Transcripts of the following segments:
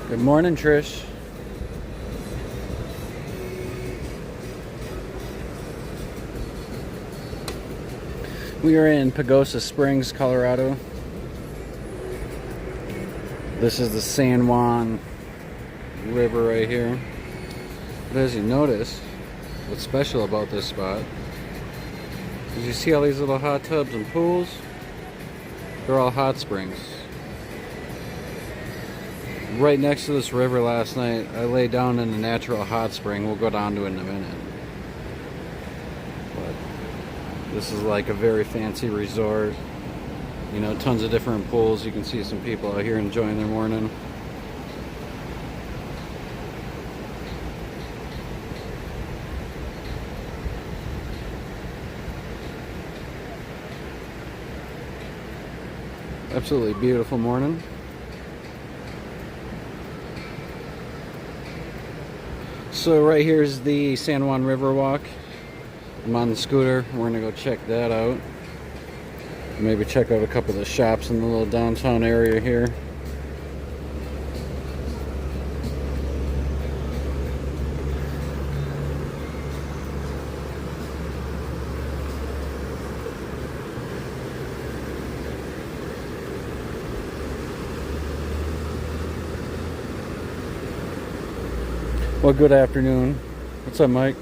Good morning, Trish. We are in Pagosa Springs, Colorado. This is the San Juan River right here. But as you notice, what's special about this spot is you see all these little hot tubs and pools? They're all hot springs. Right next to this river last night, I lay down in a natural hot spring. We'll go down to it in a minute. But this is like a very fancy resort. You know, tons of different pools. You can see some people out here enjoying their morning. Absolutely beautiful morning. So right here is the San Juan Riverwalk. I'm on the scooter. We're gonna go check that out. Maybe check out a couple of the shops in the little downtown area here. Well, good afternoon. What's up, Mike?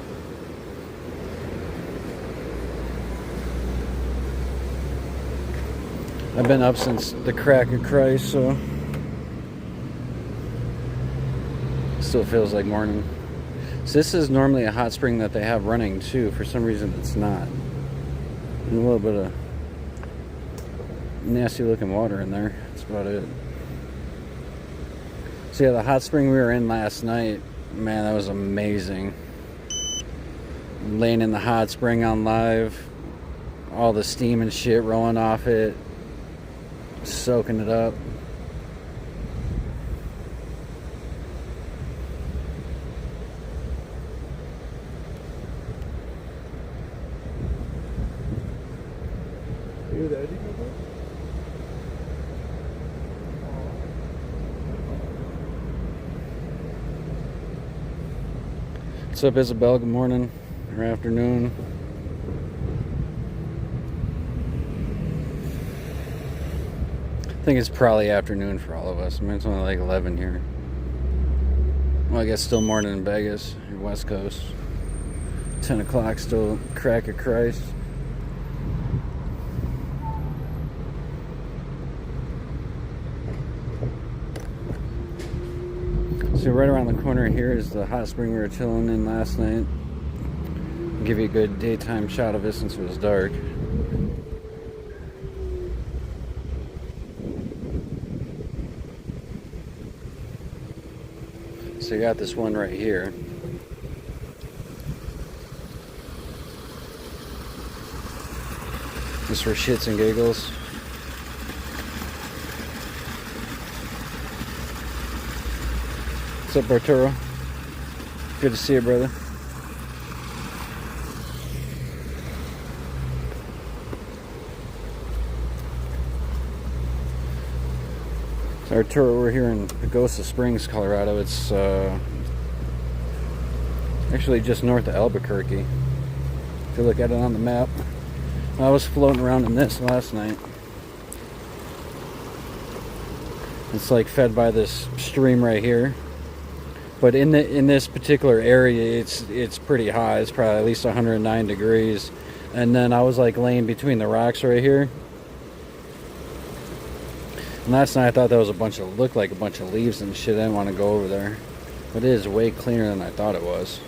I've been up since the crack of Christ, so still feels like morning. So this is normally a hot spring that they have running too. For some reason it's not. And a little bit of nasty looking water in there. That's about it. So yeah, the hot spring we were in last night, man, that was amazing. Laying in the hot spring on live, all the steam and shit rolling off it, soaking it up. What's up, Isabel? Good morning or afternoon. I think it's probably afternoon for all of us. I mean, it's only like 11 here. Well, I guess still morning in Vegas, your West Coast. 10 o'clock, still crack of Christ. So right around the corner here is the hot spring we were chilling in last night. I'll give you a good daytime shot of it since it was dark. So you got this one right here. Just for shits and giggles. What's up, Arturo? Good to see you, brother. So Arturo, we're here in Pagosa Springs, Colorado. It's actually just north of Albuquerque. If you look at it on the map. I was floating around in this last night. It's like fed by this stream right here. But in this particular area, it's pretty high. It's probably at least 109 degrees. And then I was like laying between the rocks right here. And last night I thought that was looked like a bunch of leaves and shit. I didn't want to go over there. But it is way cleaner than I thought it was.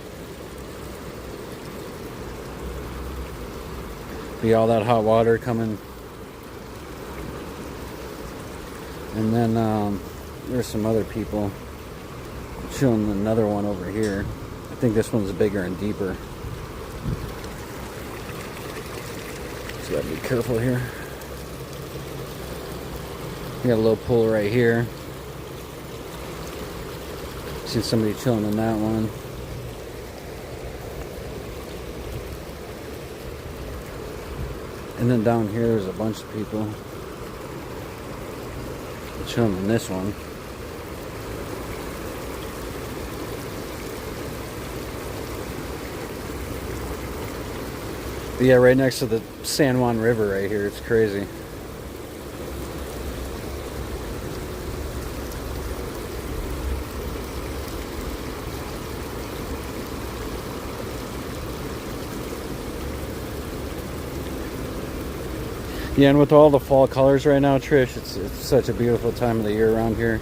Be all that hot water coming. And then there's some other people chilling another one over here. I think this one's bigger and deeper. So gotta be careful here. We got a little pool right here. Seen somebody chilling in that one. And then down here there's a bunch of people chilling in this one. But yeah, right next to the San Juan River right here. It's crazy. Yeah, and with all the fall colors right now, Trish, it's such a beautiful time of the year around here.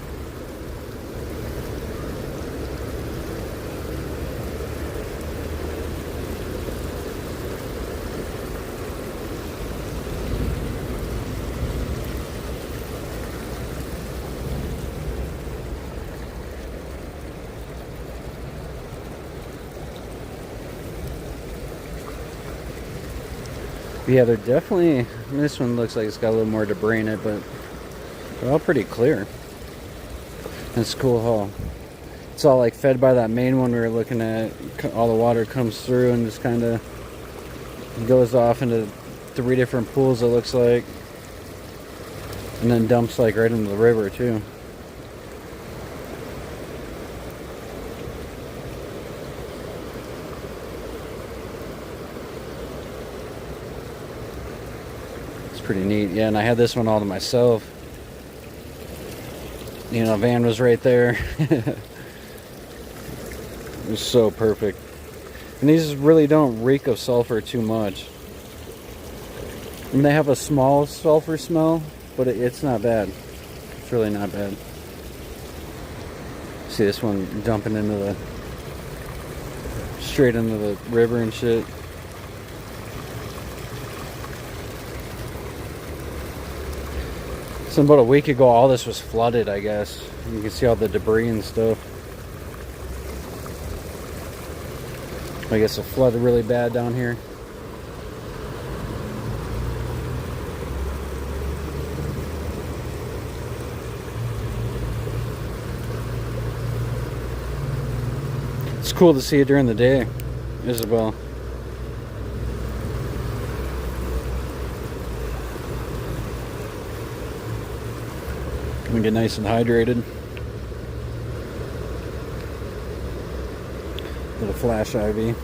Yeah, they're definitely, I mean, this one looks like it's got a little more debris in it, but they're all pretty clear. That's cool haul. It's all like fed by that main one we were looking at. All the water comes through and just kind of goes off into 3 different pools, it looks like. And then dumps like right into the river too. Pretty neat. Yeah, and I had this one all to myself. You know, van was right there. It was so perfect. And these really don't reek of sulfur too much. I mean, they have a small sulfur smell, but it's not bad. It's really not bad. See this one dumping into the straight into the river and shit. So about a week ago, all this was flooded, I guess. You can see all the debris and stuff. I guess it flooded really bad down here. It's cool to see it during the day, Isabel. We get nice and hydrated. Little flash IV.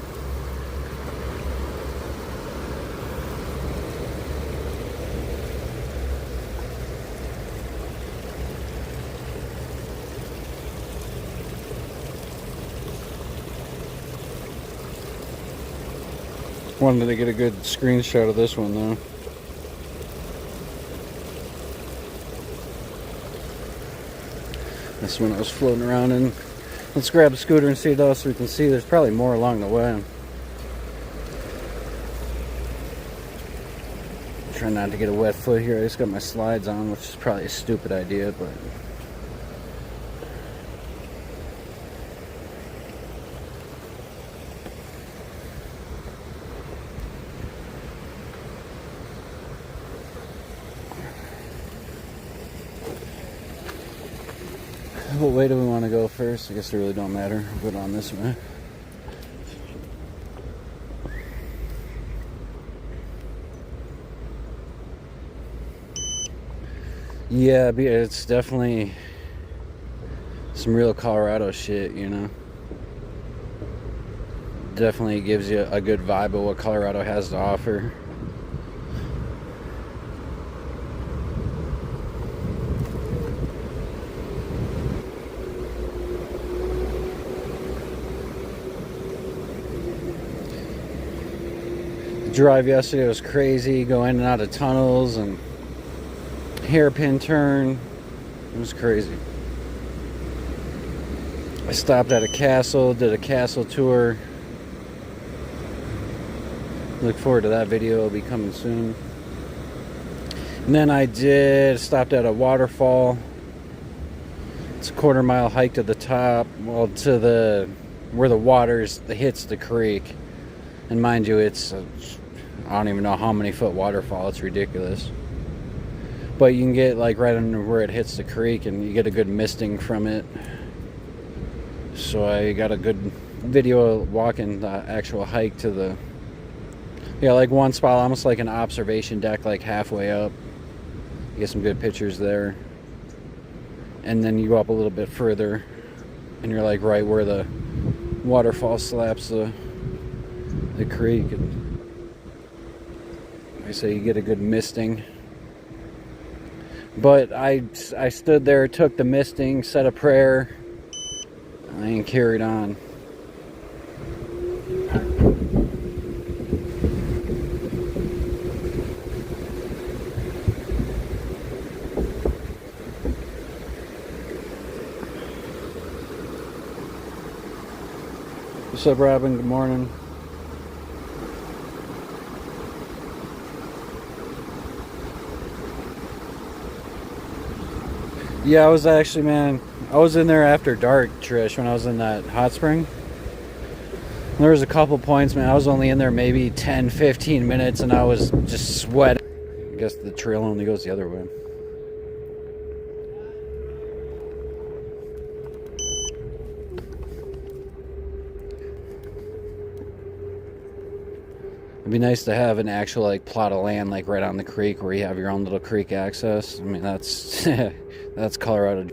Wanted to get a good screenshot of this one though. This one I was floating around in. Let's grab a scooter and see what else we can see. There's probably more along the way. Try not to get a wet foot here. I just got my slides on, which is probably a stupid idea, but what way do we want to go first? I guess it really don't matter. We'll go on this way. Yeah, it's definitely some real Colorado shit, you know. Definitely gives you a good vibe of what Colorado has to offer. Drive yesterday was crazy, go in and out of tunnels and hairpin turn. It was crazy. I stopped at a castle, did a castle tour. Look forward to that video, it'll be coming soon. And then I stopped at a waterfall. It's a 1/4 mile hike to the top, well, to where the water hits the creek. And mind you, it's I don't even know how many foot waterfall. It's ridiculous. But you can get like right under where it hits the creek and you get a good misting from it. So I got a good video walking the actual hike to the, yeah, like one spot, almost like an observation deck, like halfway up. You get some good pictures there. And then you go up a little bit further and you're like right where the waterfall slaps the creek. And They say you get a good misting. But I stood there, took the misting, said a prayer, and carried on. What's up, Robin? Good morning. Yeah, I was actually, man, I was in there after dark, Trish, when I was in that hot spring. And there was a couple points, man, I was only in there maybe 10, 15 minutes, and I was just sweating. I guess the trail only goes the other way. It'd be nice to have an actual like plot of land like right on the creek where you have your own little creek access. I mean, that's that's Colorado.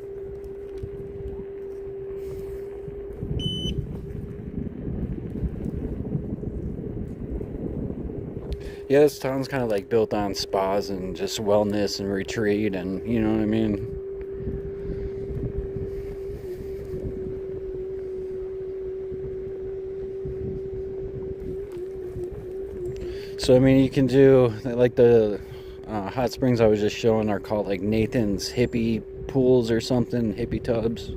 Yeah, this town's kind of like built on spas and just wellness and retreat, and you know what I mean. So, I mean, you can do, like the hot springs I was just showing are called like Nathan's hippie pools or something, hippie tubs,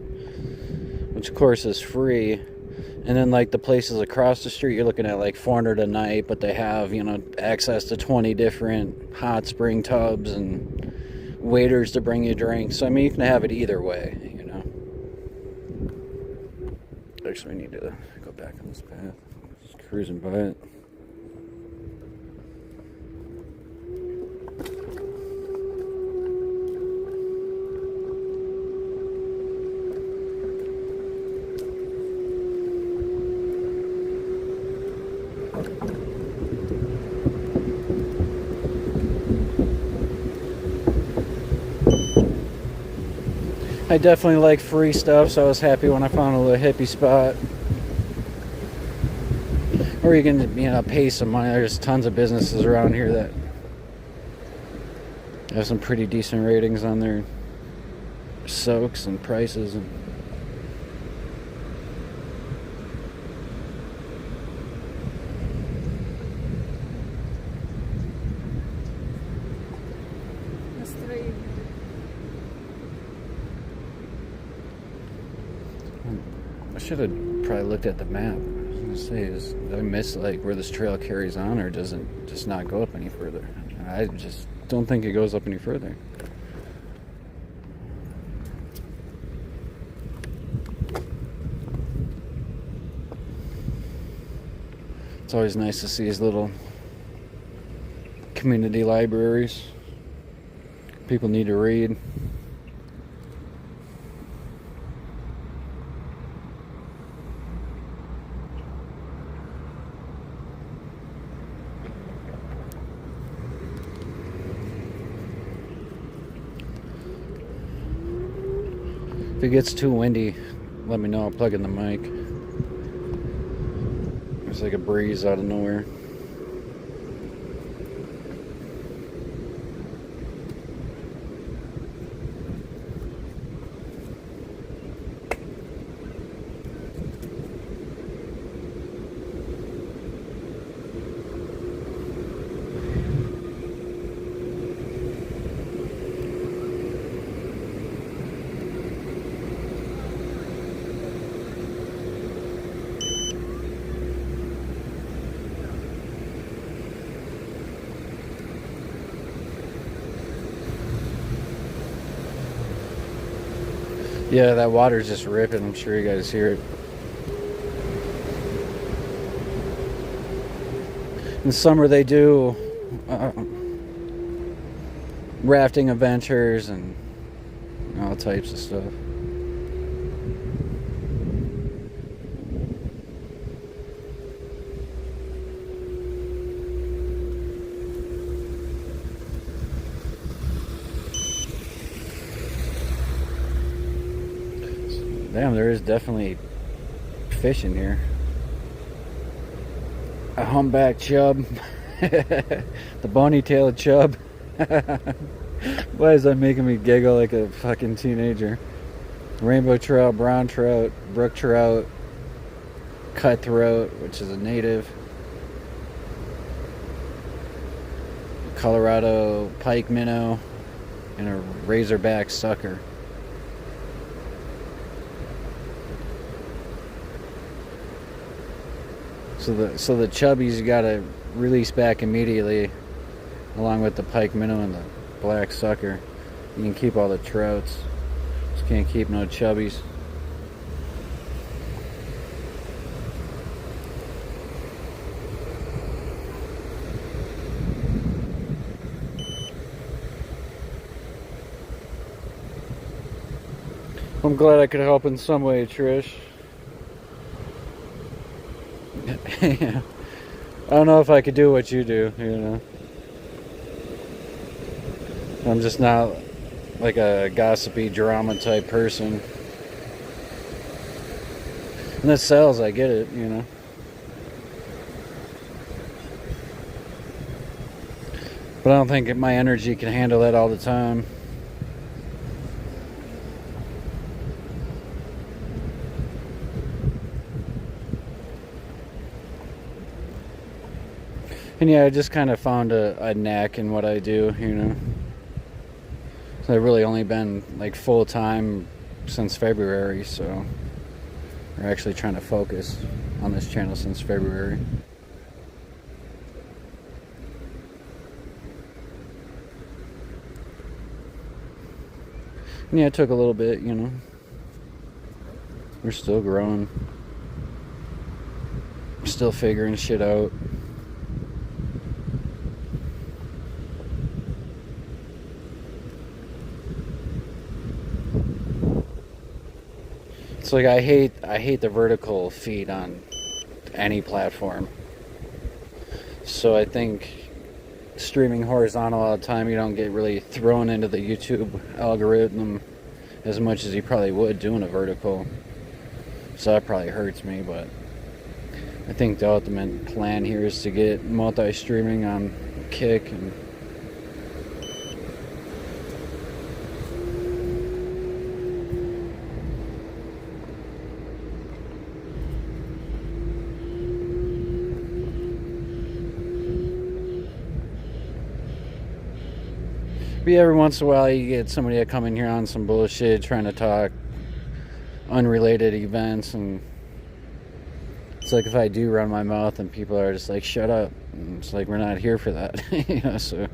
which of course is free. And then like the places across the street, you're looking at like $400 a night, but they have, you know, access to 20 different hot spring tubs and waiters to bring you drinks. So, I mean, you can have it either way, you know. Actually, we need to go back on this path. Just cruising by it. I definitely like free stuff, so I was happy when I found a little hippie spot. Or you can, you know, pay some money. There's tons of businesses around here that have some pretty decent ratings on their soaks and prices. And I should have probably looked at the map. I was gonna say, did I miss like where this trail carries on, or does it just not go up any further? I just don't think it goes up any further. It's always nice to see these little community libraries. People need to read. If it gets too windy, let me know. I'll plug in the mic. There's like a breeze out of nowhere. Yeah, that water's just ripping. I'm sure you guys hear it. In summer they do rafting adventures and all types of stuff. Damn, there is definitely fish in here. A humpback chub. The bony-tailed chub. Why is that making me giggle like a fucking teenager? Rainbow trout, brown trout, brook trout, cutthroat, which is a native, Colorado pike minnow, and a razorback sucker. So the chubbies you gotta release back immediately, along with the pike minnow and the black sucker. You can keep all the trouts, just can't keep no chubbies. I'm glad I could help in some way, Trish. Yeah. I don't know if I could do what you do, you know. I'm just not like a gossipy drama type person. And this sells, I get it, you know. But I don't think my energy can handle that all the time. And yeah, I just kind of found a knack in what I do, you know. So I've really only been like full time since February, so we're actually trying to focus on this channel since February. And yeah, it took a little bit, you know. We're still growing. We're still figuring shit out. It's like I hate the vertical feed on any platform. So I think streaming horizontal all the time, you don't get really thrown into the YouTube algorithm as much as you probably would doing a vertical. So that probably hurts me, but I think the ultimate plan here is to get multi-streaming on Kick and every once in a while you get somebody to come in here on some bullshit trying to talk unrelated events, and it's like if I do run my mouth and people are just like shut up, and it's like we're not here for that. You know, so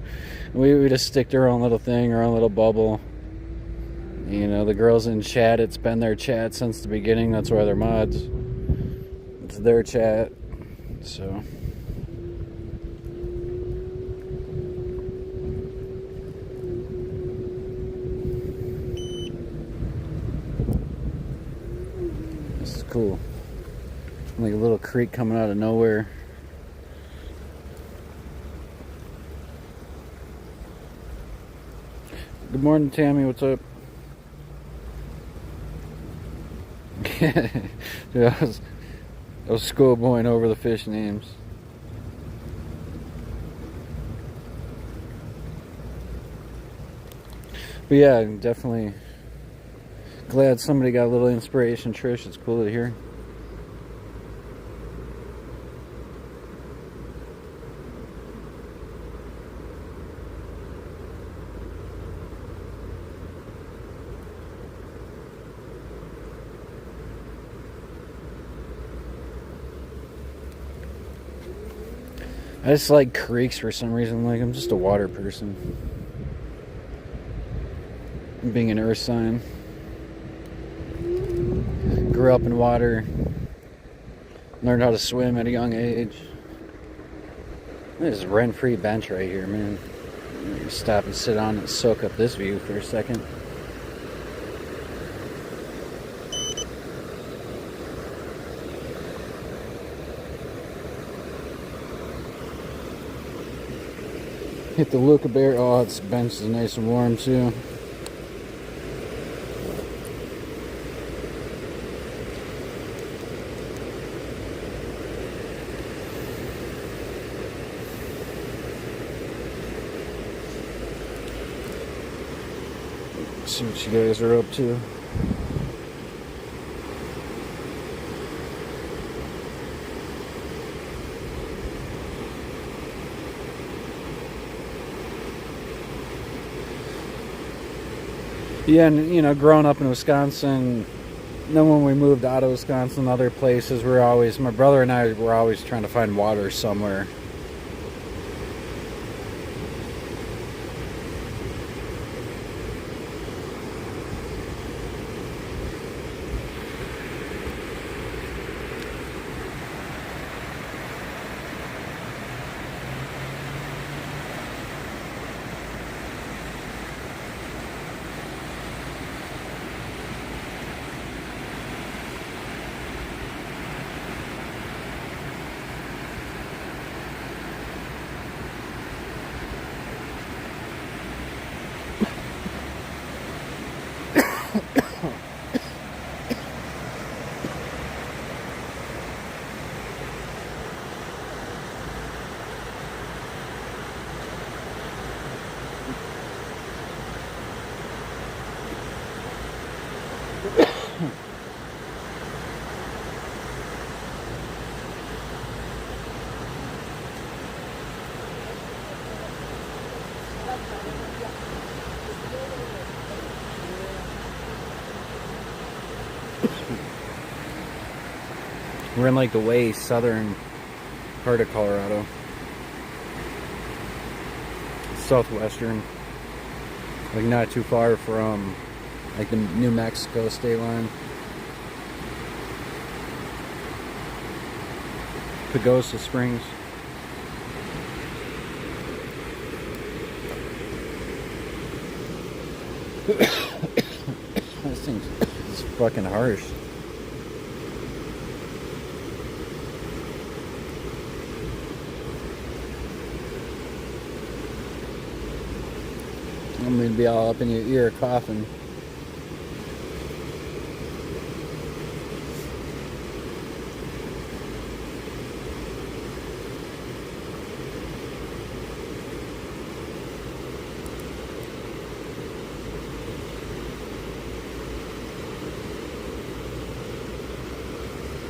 we just stick to our own little thing, our own little bubble. You know, the girls in chat, it's been their chat since the beginning, that's why they're mods. It's their chat. So cool. Like a little creek coming out of nowhere. Good morning, Tammy. What's up? Dude, I was schoolboying over the fish names. But yeah, definitely glad somebody got a little inspiration, Trish. It's cool to hear. I just like creeks for some reason. Like, I'm just a water person. Being an earth sign. Grew up in water. Learned how to swim at a young age. There's a rent-free bench right here, man. Stop and sit on and soak up this view for a second. Hit the Luca Bear. Oh, this bench is nice and warm too. See what you guys are up to. Yeah, and you know, growing up in Wisconsin, then when we moved out of Wisconsin, other places, my brother and I were always trying to find water somewhere. We're in like the way southern part of Colorado. Southwestern. Like not too far from like the New Mexico state line. Pagosa Springs. This thing's fucking harsh. I'm gonna be all up in your ear coughing.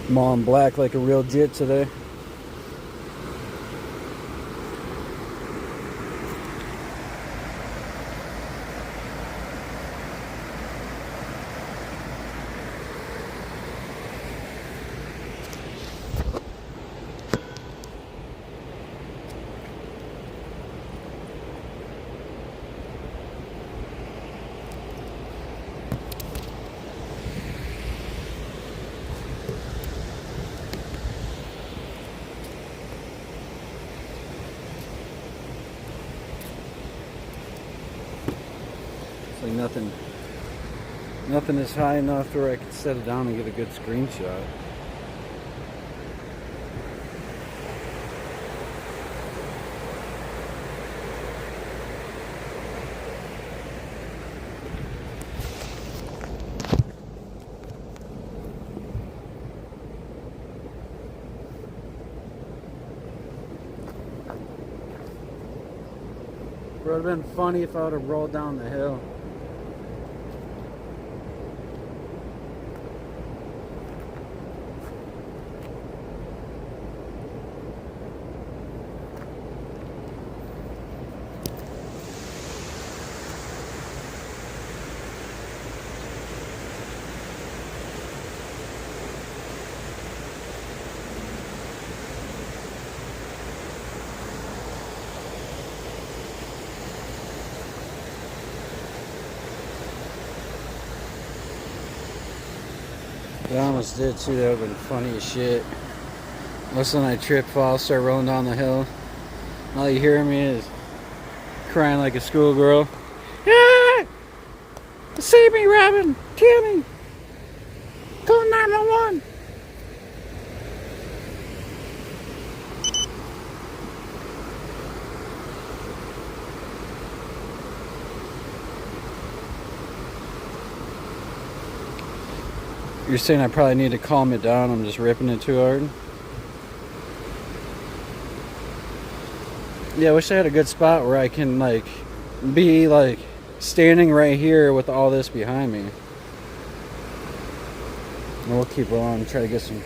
I'm all in black like a real jit today. Like nothing is high enough where I can set it down and get a good screenshot. It would have been funny if I would have rolled down the hill. I almost did too. That would have been funny as shit. Listen, I trip, fall, start rolling down the hill. All you hear me is crying like a schoolgirl. Ah! Save me, Robin! Kill me! Call 911! You're saying I probably need to calm it down. I'm just ripping it too hard. Yeah, I wish I had a good spot where I can like be like standing right here with all this behind me. And we'll keep rolling and try to get an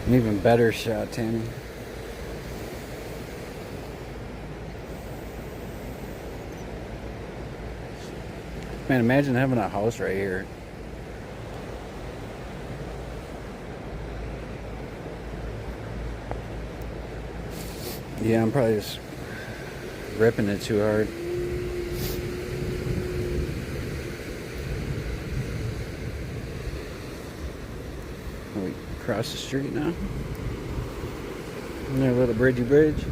even better shot, Tammy. Man, imagine having a house right here. Yeah, I'm probably just ripping it too hard. We cross the street now. And a little bridgey bridge.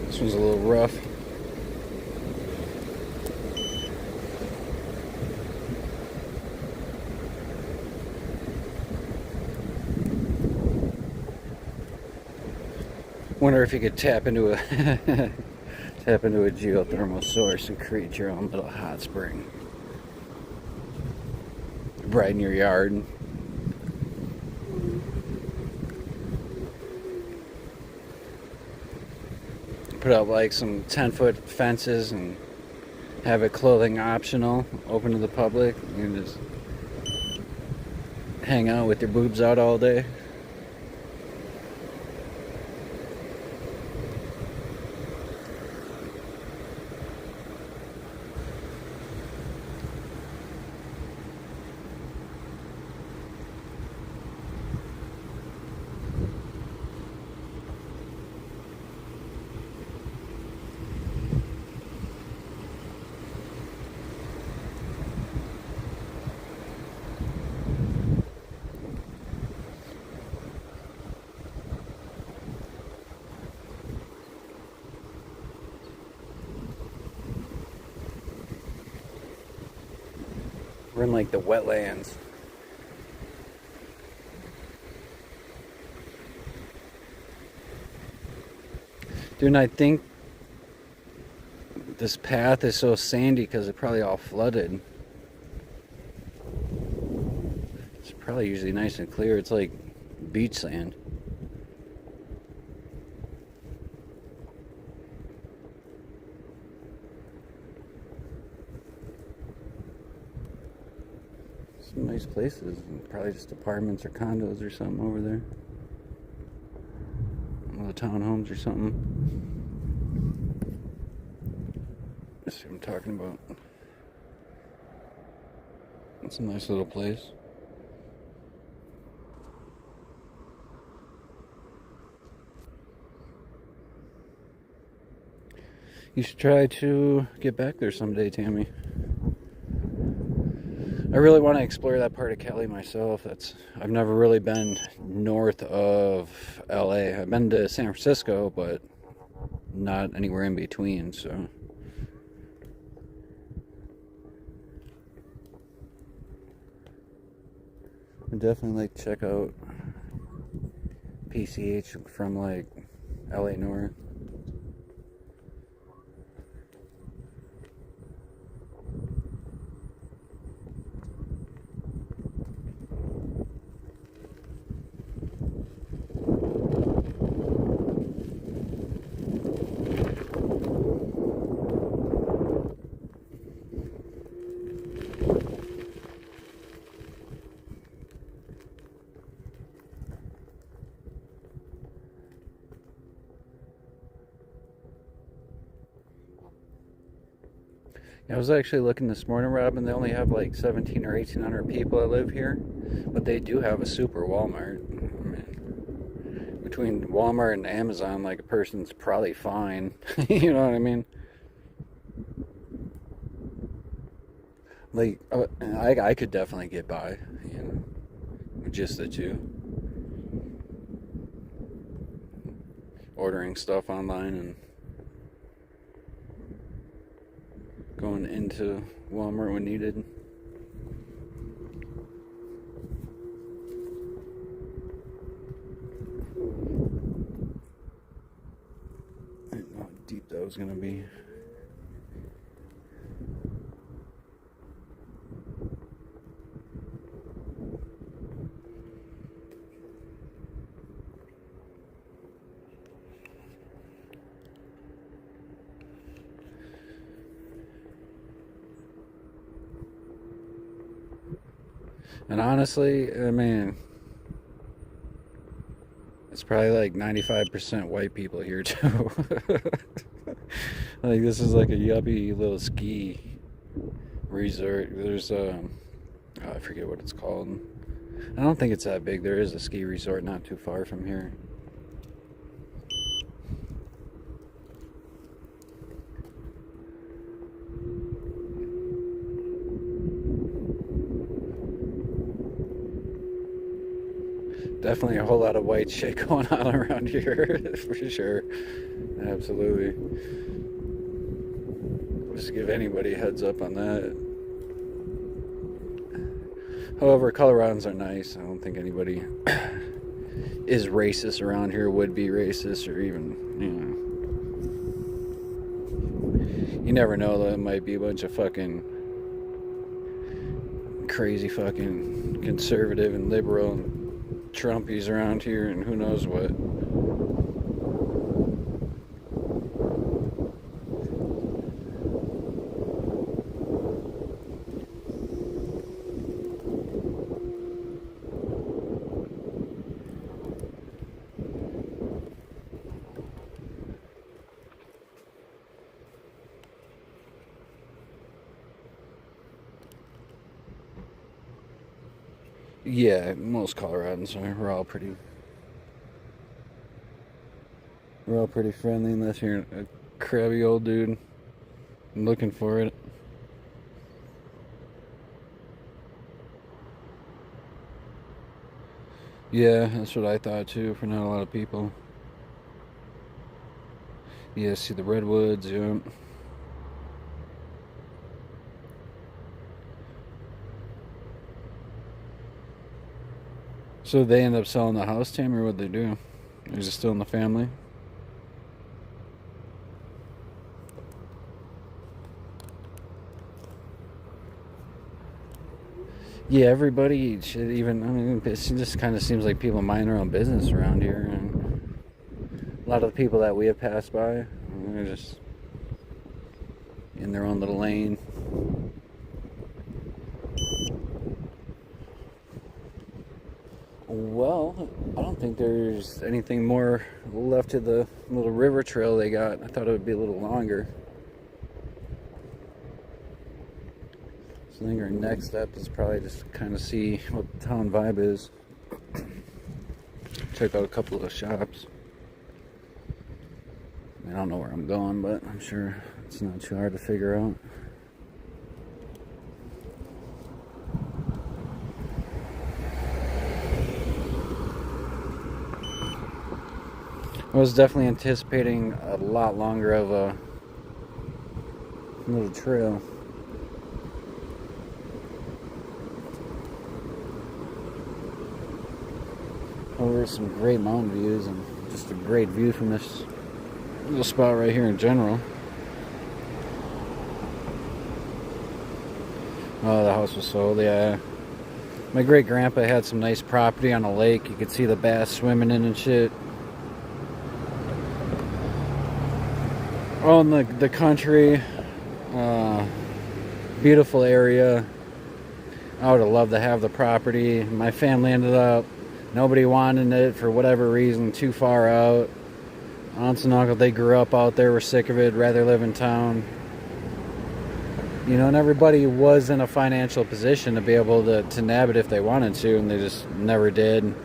This one's a little rough. Wonder if you could tap into a tap into a geothermal source and create your own little hot spring right in your yard. Put up like some 10-foot fences and have it clothing optional, open to the public. You can just hang out with your boobs out all day. We're in like the wetlands. Dude, and I think this path is so sandy because it probably all flooded. It's probably usually nice and clear. It's like beach sand. Some nice places. Probably just apartments or condos or something over there. One of the townhomes or something. Let's see what I'm talking about. It's a nice little place. You should try to get back there someday, Tammy. I really want to explore that part of Cali myself. I've never really been north of LA. I've been to San Francisco, but not anywhere in between, so. I'd definitely like to check out PCH from like LA North. I was actually looking this morning, Rob, and they only have like 17 or 1800 people that live here, but they do have a super Walmart. I mean, between Walmart and Amazon, like a person's probably fine. You know what I mean? Like, I could definitely get by, you know, with just the two. Ordering stuff online and going into Walmart when needed. I didn't know how deep that was gonna be. And honestly, I mean, it's probably like 95% white people here too. Like this is like a yuppie little ski resort. There's oh, I forget what it's called. I don't think it's that big. There is a ski resort not too far from here. Definitely a whole lot of white shit going on around here, for sure. Absolutely. Just give anybody a heads up on that. However, Coloradans are nice. I don't think anybody is racist around here, would be racist, or even, you never know, though. It might be a bunch of fucking crazy fucking conservative and liberal and Trumpies around here, and who knows what. Yeah, most Coloradans are. We're all pretty friendly, unless you're a crabby old dude looking for it. Yeah, that's what I thought too, for not a lot of people. Yeah, see the redwoods, yeah. So they end up selling the house, Tim, or what'd they do? Is it still in the family? Yeah, everybody should even, I mean, it just kind of seems like people mind their own business around here. And a lot of the people that we have passed by, they're just in their own little lane. Well, I don't think there's anything more left to the little river trail they got. I thought it would be a little longer. So I think our next step is probably just kind of see what the town vibe is. Check out a couple of the shops. I don't know where I'm going, but I'm sure it's not too hard to figure out. I was definitely anticipating a lot longer of a little trail. Oh, there's some great mountain views and just a great view from this little spot right here in general. Oh, the house was sold, yeah. My great grandpa had some nice property on a lake. You could see the bass swimming in and shit. Oh, in the country, beautiful area. I would have loved to have the property. My family ended up, nobody wanted it for whatever reason, too far out. Aunts and uncles, they grew up out there, were sick of it, rather live in town. You know, and everybody was in a financial position to be able to nab it if they wanted to, and they just never did.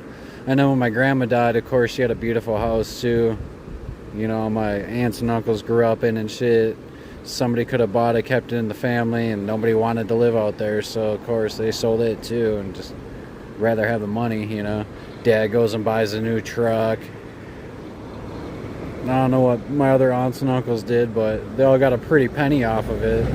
I know when my grandma died, of course, she had a beautiful house too. You know, my aunts and uncles grew up in and shit. Somebody could have bought it, kept it in the family, and nobody wanted to live out there, so of course they sold it too, and just rather have the money, you know. Dad goes and buys a new truck. I don't know what my other aunts and uncles did, but they all got a pretty penny off of it.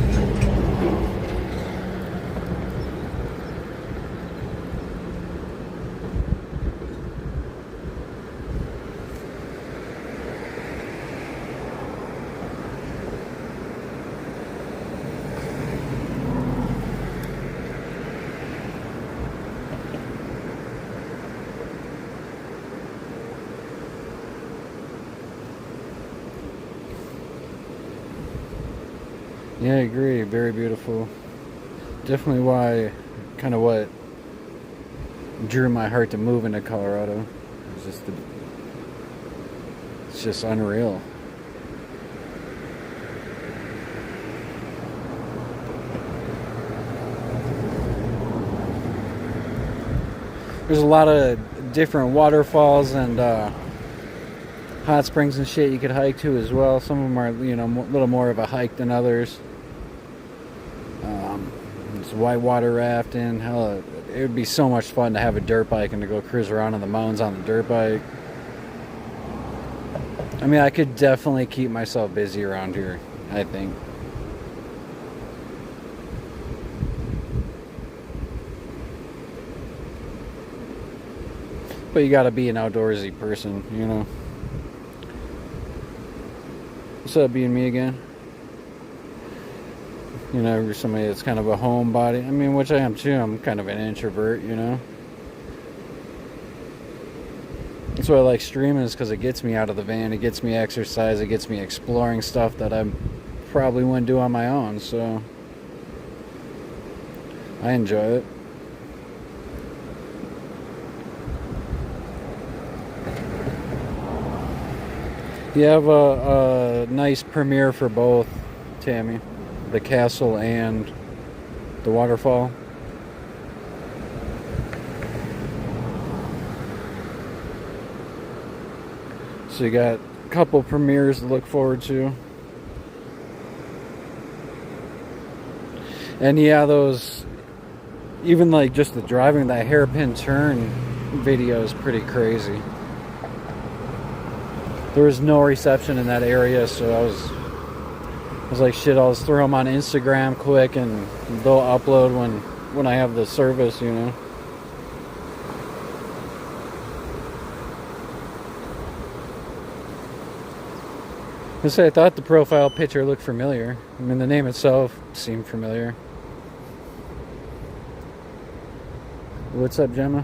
Yeah, I agree. Very beautiful. Definitely why, kind of what drew my heart to move into Colorado. It's just unreal. There's a lot of different waterfalls and hot springs and shit you could hike to as well. Some of them are, you know, a little more of a hike than others. There's whitewater rafting. Hell, it would be so much fun to have a dirt bike and to go cruise around in the mountains on the dirt bike. I mean, I could definitely keep myself busy around here, I think. But you gotta be an outdoorsy person, you know. What's up, being me again? You know, you're somebody that's kind of a homebody. I mean, which I am too. I'm kind of an introvert, you know. That's why I like streaming, is because it gets me out of the van. It gets me exercise. It gets me exploring stuff that I probably wouldn't do on my own. So I enjoy it. You have a nice premiere for both, Tammy. The castle and the waterfall. So you got a couple premieres to look forward to. And yeah, those, even like just the driving, that hairpin turn video is pretty crazy. There was no reception in that area, so I was like, shit, I'll just throw them on Instagram quick and they'll upload when I have the service, you know. I thought the profile picture looked familiar. I mean, the name itself seemed familiar. What's up, Gemma?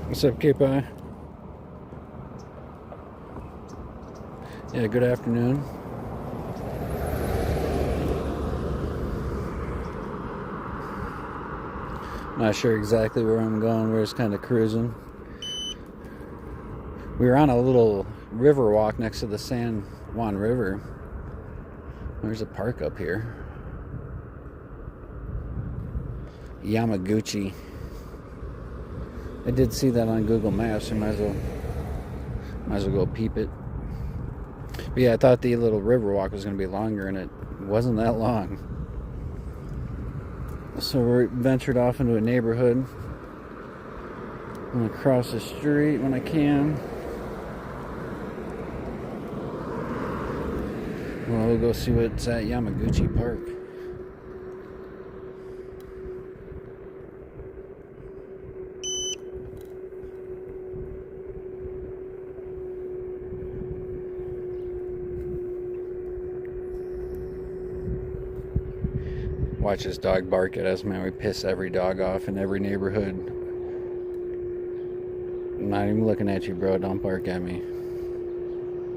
What's up, K-Pie? Yeah, good afternoon. Not sure exactly where I'm going. We're just kind of cruising. We were on a little river walk next to the San Juan River. There's a park up here. Yamaguchi. I did see that on Google Maps. So might as well go peep it. But yeah, I thought the little river walk was going to be longer, and it wasn't that long. So we ventured off into a neighborhood. I'm going to cross the street when I can. Well, we'll go see what's at Yamaguchi Park. Watch this dog bark at us, man. We piss every dog off in every neighborhood. I'm not even looking at you, bro. Don't bark at me.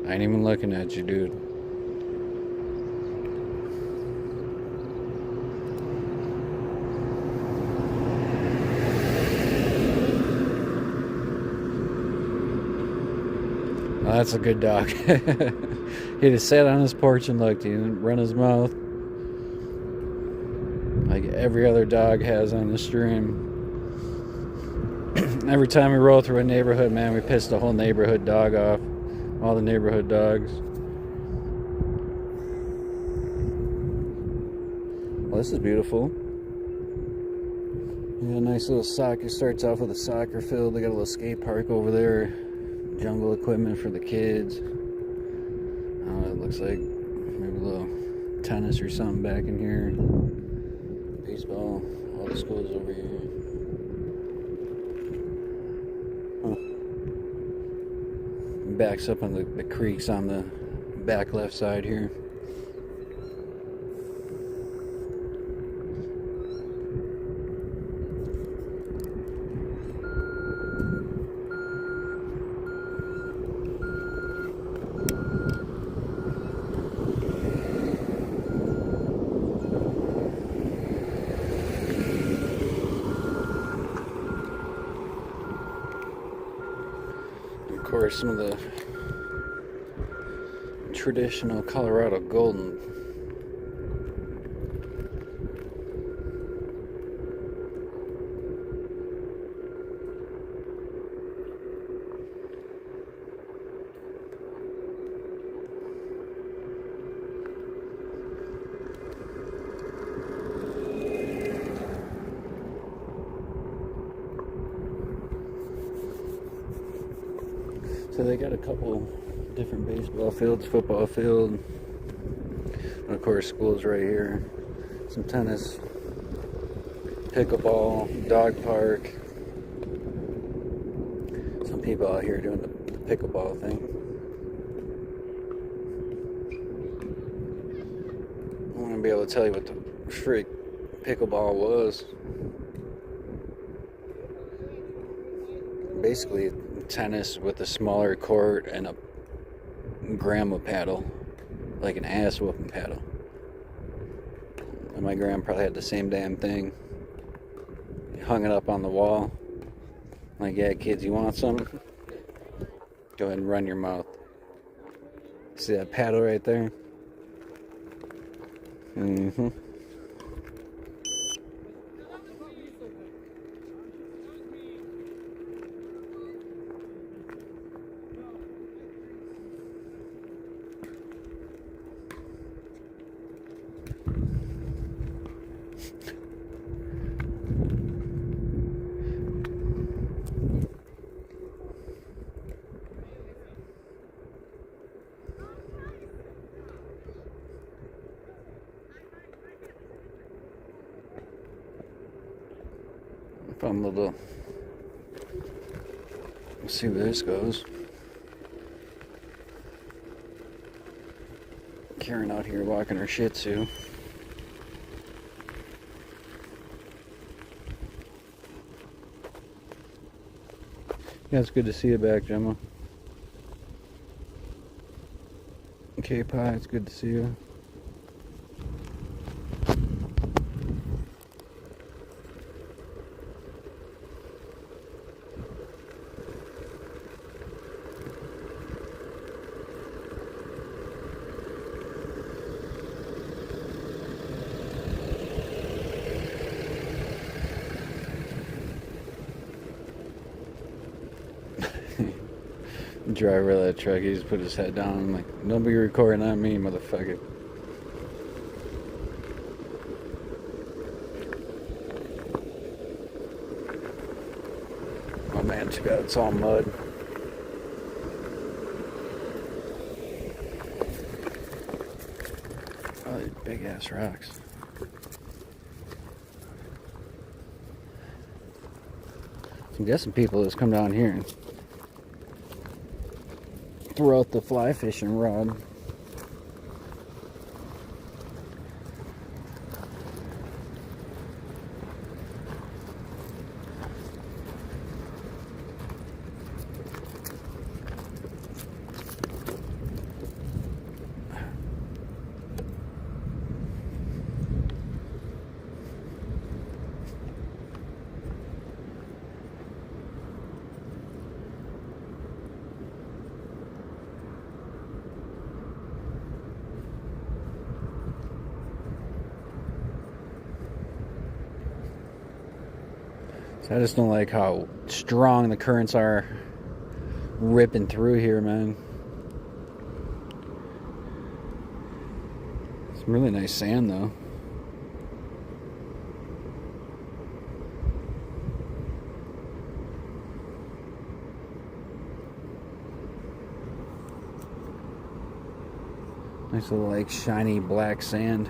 I ain't even looking at you, dude. Oh, that's a good dog. He just sat on his porch and looked. He didn't run his mouth like every other dog has on the stream. Every time we roll through a neighborhood, man, we piss the whole neighborhood dog off. All the neighborhood dogs. Well, this is beautiful. Yeah, nice little soccer. Starts off with a soccer field. They got a little skate park over there. Jungle equipment for the kids. It looks like maybe a little tennis or something back in here. Baseball. All the schools over here. Backs up on the creeks on the back left side here. Of course, some of the traditional Colorado golden. So they got a couple different baseball fields, football field, and of course schools right here. Some tennis, pickleball, dog park. Some people out here doing the pickleball thing. I want to be able to tell you what the freak pickleball was. Basically tennis with a smaller court and a grandma paddle, like an ass whooping paddle. And my grandma probably had the same damn thing. He hung it up on the wall. Like, yeah, kids, you want some? Go ahead and run your mouth. See that paddle right there? Mm-hmm. Fun little. Let's see where this goes. Karen out here walking her Shih Tzu. Yeah, it's good to see you back, Gemma. Okay, Pie, it's good to see you. Driver of that truck, he just put his head down. I'm like, don't be recording on me, motherfucker. Oh man, too bad it's all mud. Oh, these big ass rocks. So I'm guessing people just come down here and throw out the fly fishing rod. So I just don't like how strong the currents are ripping through here, man. Some really nice sand, though. Nice little, like, shiny black sand.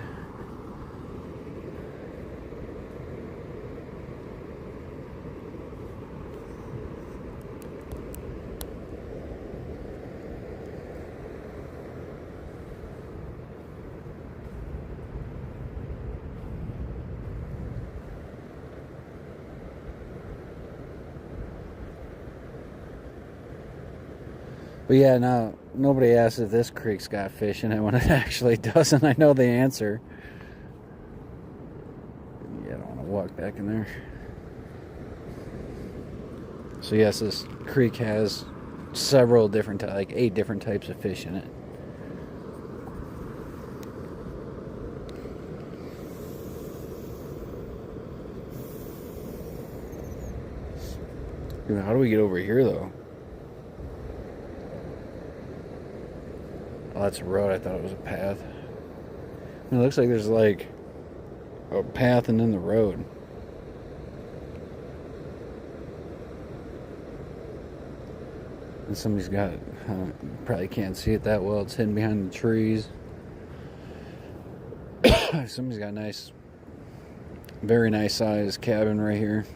But yeah, now nobody asks if this creek's got fish in it when it actually doesn't. I know the answer. Yeah, I don't want to walk back in there. So yes, this creek has several different, like 8 different types of fish in it. Dude, how do we get over here though? Oh, that's a road. I thought it was a path. It looks like there's like a path and then the road. And somebody's got, probably can't see it that well. It's hidden behind the trees. Somebody's got a nice, very nice sized cabin right here.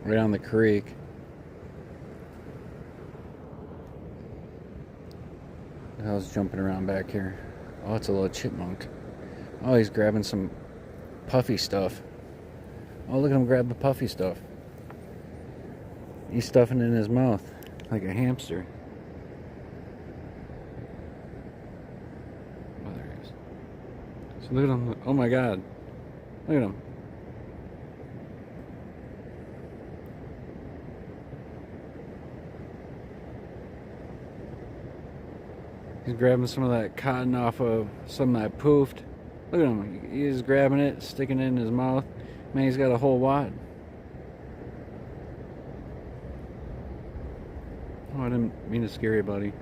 Right on the creek. The hell's jumping around back here? Oh, it's a little chipmunk. Oh, he's grabbing some puffy stuff. Oh, look at him grab the puffy stuff. He's stuffing it in his mouth like a hamster. Oh, there he is. So look at him. Oh my God. Look at him. He's grabbing some of that cotton off of some that poofed. Look at him. He's grabbing it, sticking it in his mouth. Man, he's got a whole wad. Oh, I didn't mean to scare you, buddy.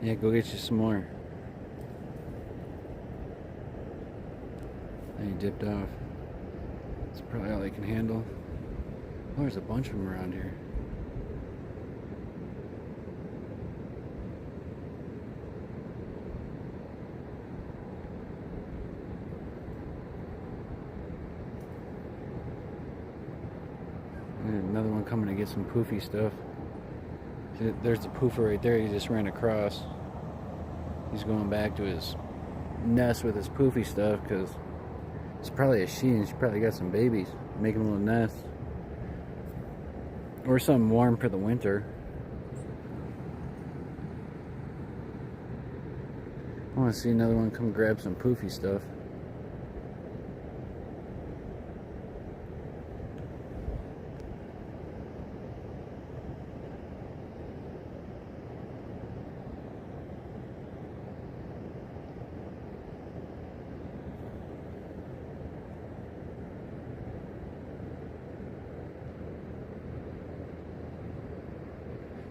Yeah, go get you some more. And he dipped off. That's probably all they can handle. Oh, there's a bunch of them around here. There's another one coming to get some poofy stuff. There's the poofer right there he just ran across. He's going back to his nest with his poofy stuff because it's probably a she and she probably got some babies. Making a little nest. Or something warm for the winter. I want to see another one come grab some poofy stuff.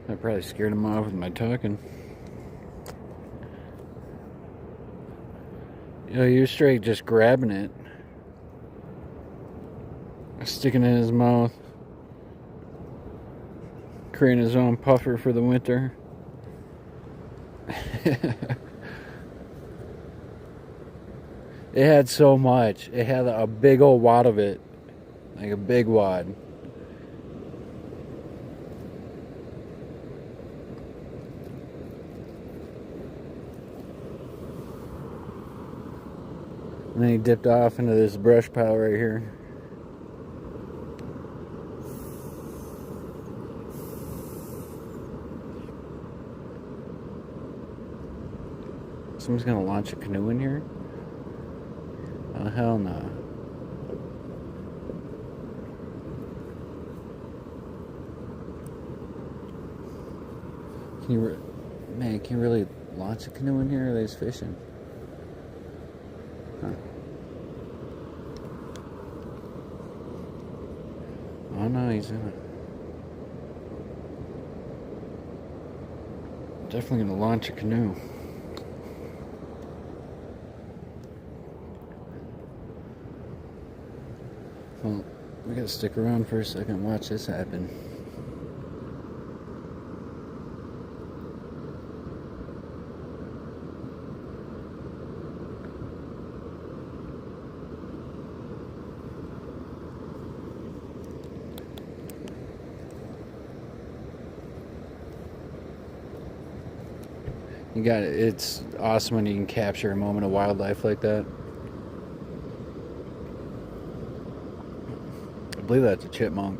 I probably scared him off with my talking. Yo, you're straight just grabbing it. Sticking it in his mouth. Creating his own puffer for the winter. It had so much. It had a big old wad of it. Like a big wad. And then he dipped off into this brush pile right here. Someone's gonna launch a canoe in here? Oh, hell no. Man, can you really launch a canoe in here, or are they just fishing? Huh. Oh no, he's in it. Definitely gonna launch a canoe. Well, we gotta stick around for a second and watch this happen. You got it. It's awesome when you can capture a moment of wildlife like that. I believe that's a chipmunk.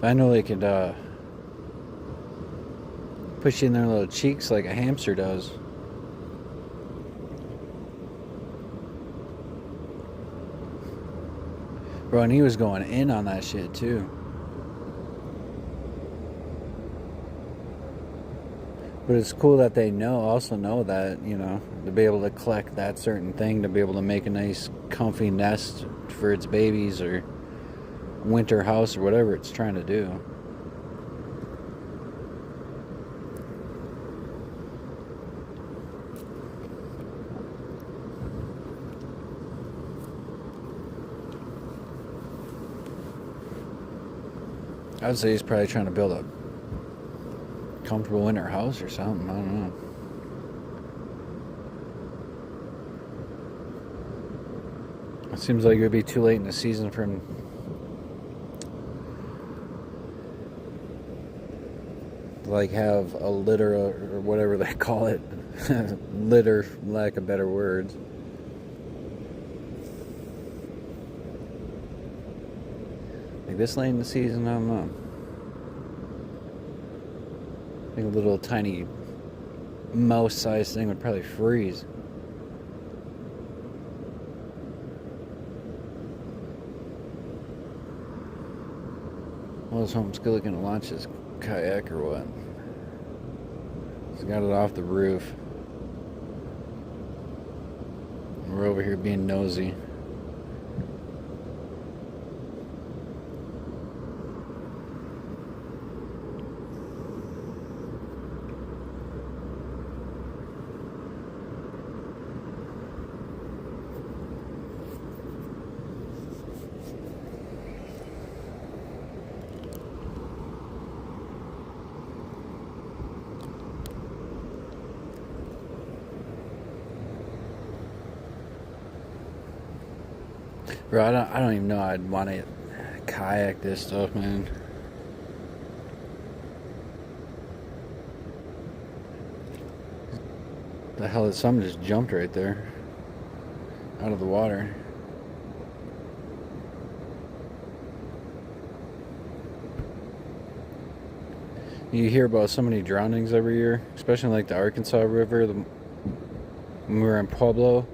I know they could push you in their little cheeks like a hamster does. Bro, and he was going in on that shit too. But it's cool that they also know that, you know, to be able to collect that certain thing, to be able to make a nice comfy nest for its babies or winter house or whatever it's trying to do. I'd say he's probably trying to build a comfortable winter house or something. I don't know. It seems like it would be too late in the season for him to like have a litter or whatever they call it. Litter, lack of better words. Like this late in the season, I don't know. I think a little tiny mouse-sized thing would probably freeze. Well, this home's still looking to launch his kayak or what? He's got it off the roof. We're over here being nosy. Bro, I don't even know I'd want to kayak this stuff, man. The hell is something just jumped right there out of the water. You hear about so many drownings every year, especially like the Arkansas River. When we were in Pueblo,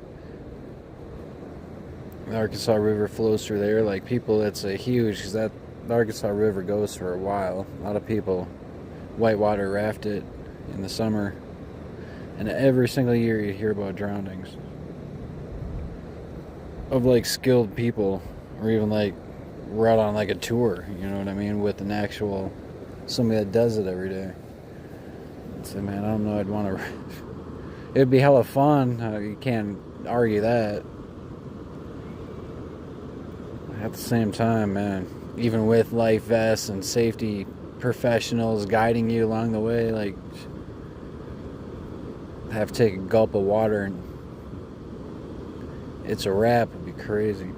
the Arkansas River flows through there. Like people, it's a huge, because the Arkansas River goes for a while. A lot of people whitewater raft it in the summer, and every single year you hear about drownings of like skilled people, or even like we're out on like a tour. You know what I mean? With an actual somebody that does it every day. So man, I don't know. I'd want to. It'd be hella fun. You can't argue that. At the same time, man, even with life vests and safety professionals guiding you along the way, like, have to take a gulp of water and it's a wrap. It'd be crazy.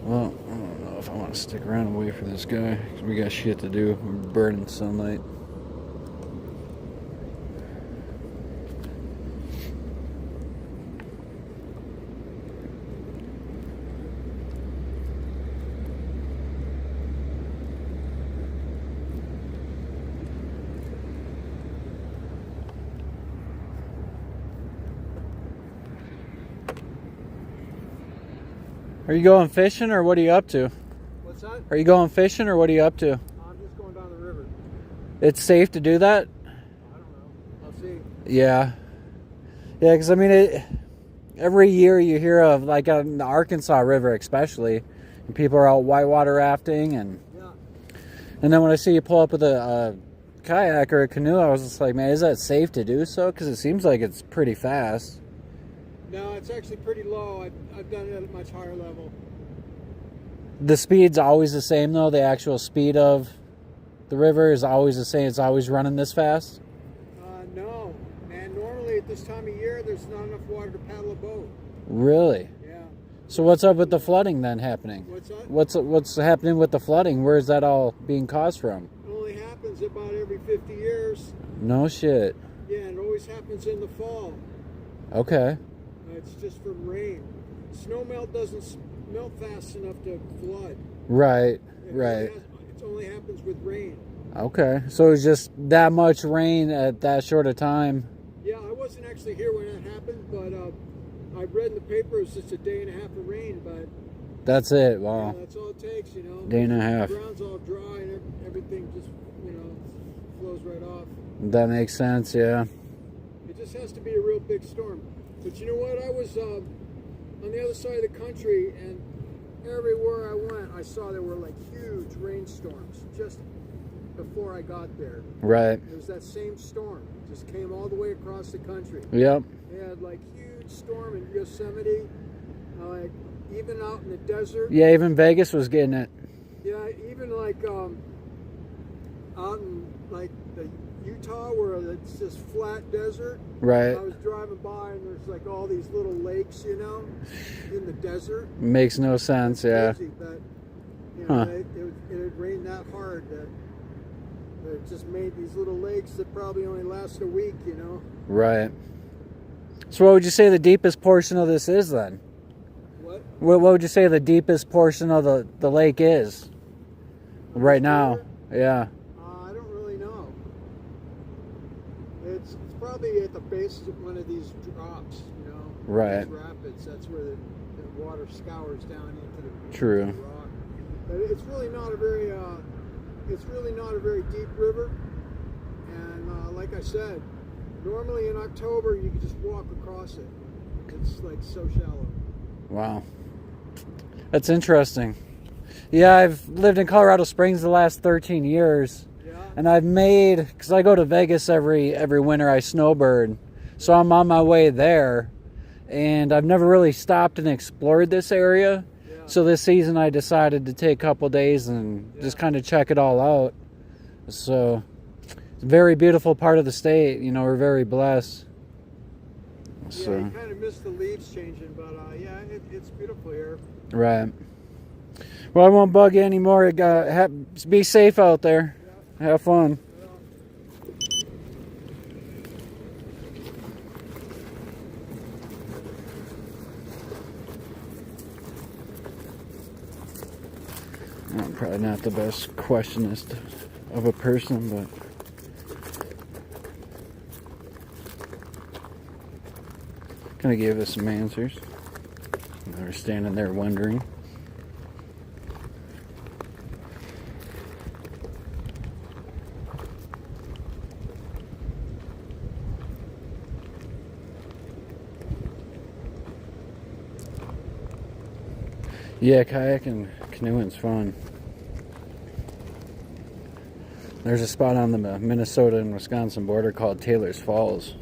Well, I don't know if I want to stick around and wait for this guy, because we got shit to do. We're burning sunlight. Are you going fishing, or what are you up to? What's that? Are you going fishing, or what are you up to? I'm just going down the river. It's safe to do that? I don't know. I'll see. Yeah. Yeah, because I mean, every year you hear of, like on the Arkansas River especially, and people are out whitewater rafting, and then when I see you pull up with a kayak or a canoe, I was just like, man, is that safe to do so? Because it seems like it's pretty fast. No, it's actually pretty low. I've done it at a much higher level. The speed's always the same, though? The actual speed of the river is always the same? It's always running this fast? No. Man, normally at this time of year, there's not enough water to paddle a boat. Really? Yeah. So what's up with the flooding then happening? What's that? What's happening with the flooding? Where is that all being caused from? It only happens about every 50 years. No shit. Yeah, and it always happens in the fall. Okay. It's just from rain. Snow melt doesn't melt fast enough to flood. Right, It right. It's happens with rain. Okay, so it was just that much rain at that short a time. Yeah, I wasn't actually here when that happened, but I read in the paper it was just a day and a half of rain, but That's it. yeah, Wow. that's all it takes, you know. Day and a half. The ground's all dry and everything just, you know, flows right off. That makes sense. Yeah. It just has to be a real big storm. But you know what? I was on the other side of the country, and everywhere I went, I saw there were like huge rainstorms just before I got there. Right. It was that same storm. Just came all the way across the country. Yep. They had like huge storm in Yosemite, like even out in the desert. Yeah, even Vegas was getting it. Yeah, even like out in like the Utah where it's just flat desert. Right. I was driving by and there's like all these little lakes, you know, in the desert. Makes no sense. Yeah. Crazy, but you know, it had rained that hard that it just made these little lakes that probably only last a week, you know. Right. So what would you say the deepest portion of this is then? What? What would you say the deepest portion of the lake is right now? Yeah. I don't really know. It's probably at the base of one of these drops, you know. Right. These rapids. That's where the water scours down into the True. rock. But it's really not a very deep river. And like I said, normally in October you can just walk across it. It's like so shallow. Wow. That's interesting. Yeah, I've lived in Colorado Springs the last 13 years. Yeah. And I've made, because I go to Vegas every winter, I snowbird. So I'm on my way there. And I've never really stopped and explored this area. Yeah. So this season I decided to take a couple days and just kind of check it all out. So it's a very beautiful part of the state. You know, we're very blessed. So. Yeah, you kind of miss the leaves changing, but yeah, it's beautiful here. Right. Well, I won't bug you anymore. Be safe out there. Yeah. Have fun. I'm probably not the best questionist of a person, but gonna give us some answers. They're standing there wondering. Yeah, kayaking, canoeing's fun. There's a spot on the Minnesota and Wisconsin border called Taylor's Falls.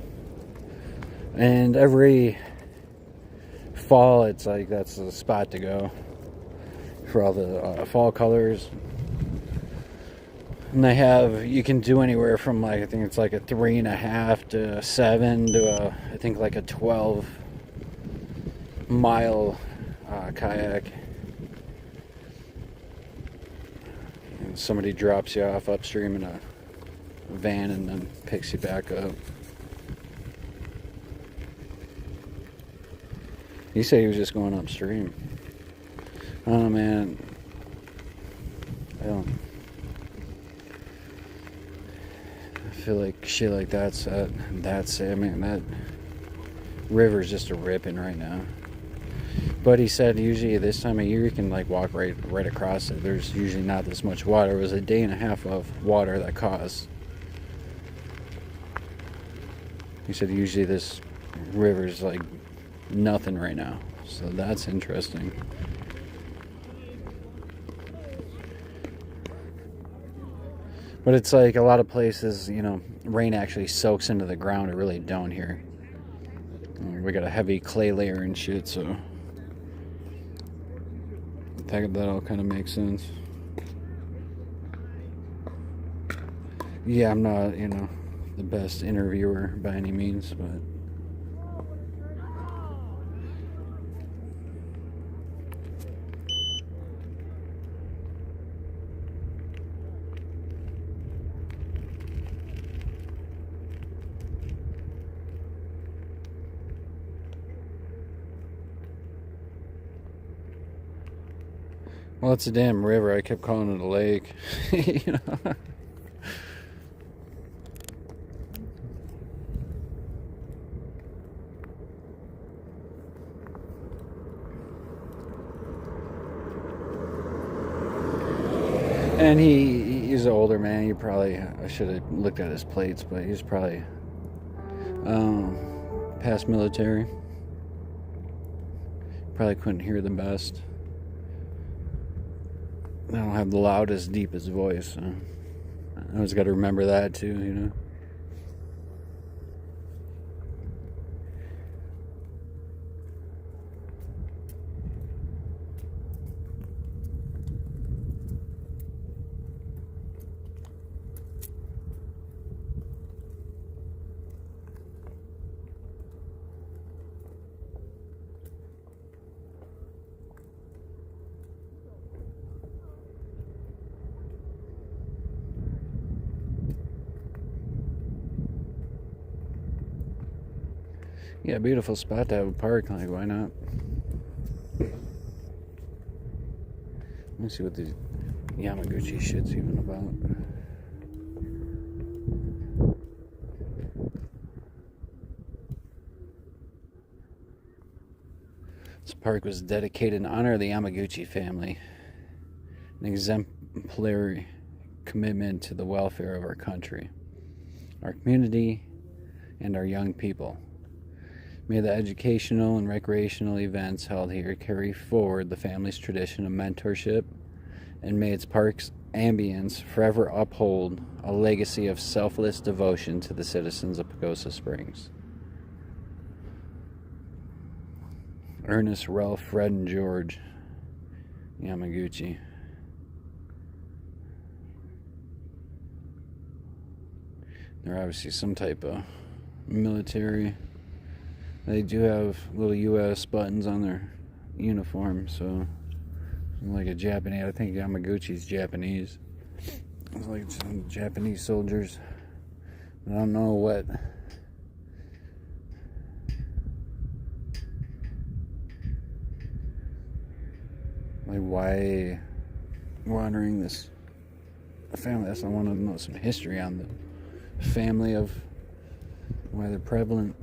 And every fall, it's like that's the spot to go for all the fall colors. And they have, you can do anywhere from like, I think it's like a 3.5 to a 7 to I think like a 12-mile kayak. And somebody drops you off upstream in a van and then picks you back up. He said he was just going upstream. I don't know, man. I feel like shit like that's I mean, that river's just a ripping right now. But he said usually this time of year you can like walk right across it. There's usually not this much water. It was a day and a half of water that caused. He said usually this river's like nothing right now. So that's interesting. But it's like a lot of places, you know, rain actually soaks into the ground. It really don't here. We got a heavy clay layer and shit, so that all kind of makes sense. Yeah, I'm not, you know, the best interviewer by any means, but Well, it's a damn river. I kept calling it a lake. You know? And he's an older man. I should have looked at his plates, but he's probably past military. Probably couldn't hear the best. I don't have the loudest, deepest voice. So I always got to remember that too, you know. Yeah, beautiful spot to have a park. Like, why not? Let me see what the Yamaguchi shit's even about. This park was dedicated in honor of the Yamaguchi family, an exemplary commitment to the welfare of our country, our community, and our young people. May the educational and recreational events held here carry forward the family's tradition of mentorship, and may its park's ambience forever uphold a legacy of selfless devotion to the citizens of Pagosa Springs. Ernest, Ralph, Fred, and George Yamaguchi. They're obviously some type of military. They do have little U.S. buttons on their uniform, so like a Japanese. I think Yamaguchi's Japanese. It's like some Japanese soldiers. I don't know what. Like, why we're honoring this family. That's I want to know some history on the family of why they're prevalent.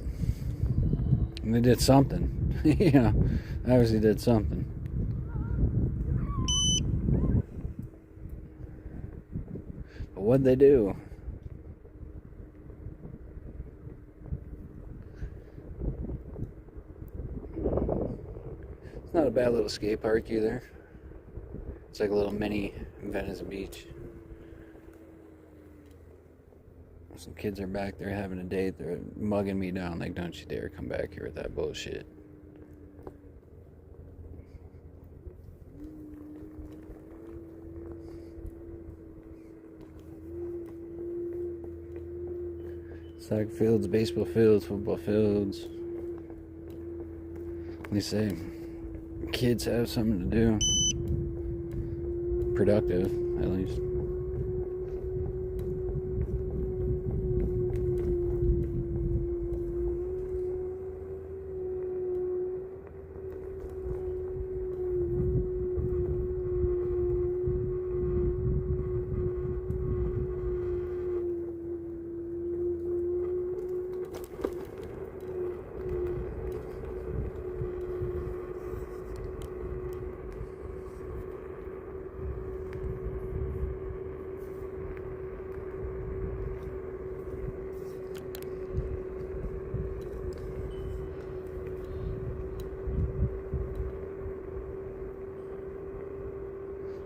And they did something. Yeah, obviously did something. But what'd they do? It's not a bad little skate park either. It's like a little mini Venice Beach. Some kids are back there having a date. They're mugging me down like, don't you dare come back here with that bullshit. Soccer fields, baseball fields, football fields. They say kids have something to do. Productive, at least.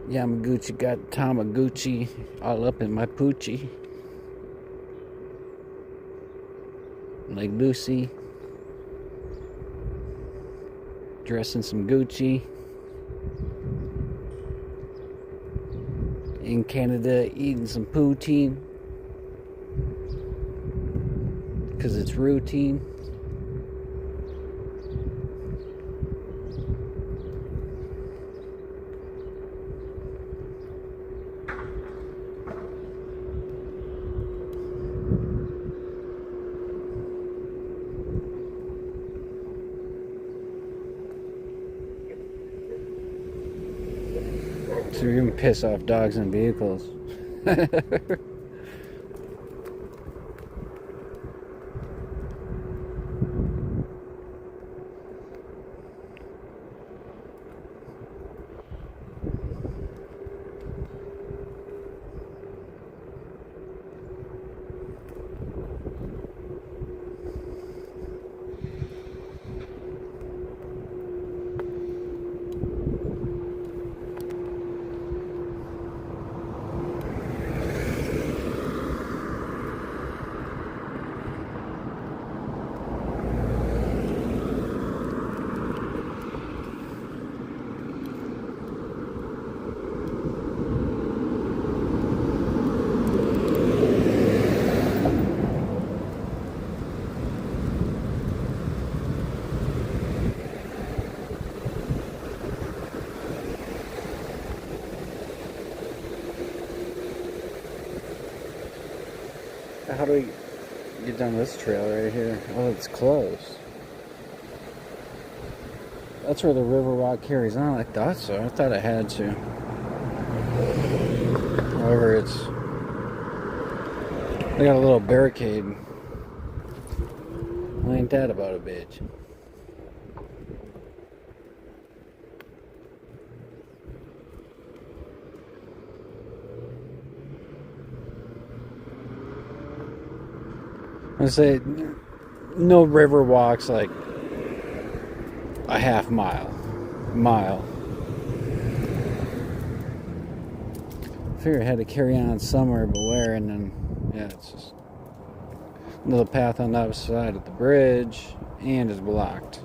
Yamaguchi got Tamaguchi all up in my poochie. Like Lucy. Dressing some Gucci. In Canada, eating some poutine. Because it's routine. So you can piss off dogs and vehicles. How do we get down this trail right here? Oh, it's closed. That's where the Riverwalk carries on. I thought so. I thought I had to. However, they got a little barricade. Well, ain't that about a bitch? I say no river walks like a half mile. I figured I had to carry on somewhere, but where? And then yeah, it's just another path on the other side of the bridge, and it's blocked.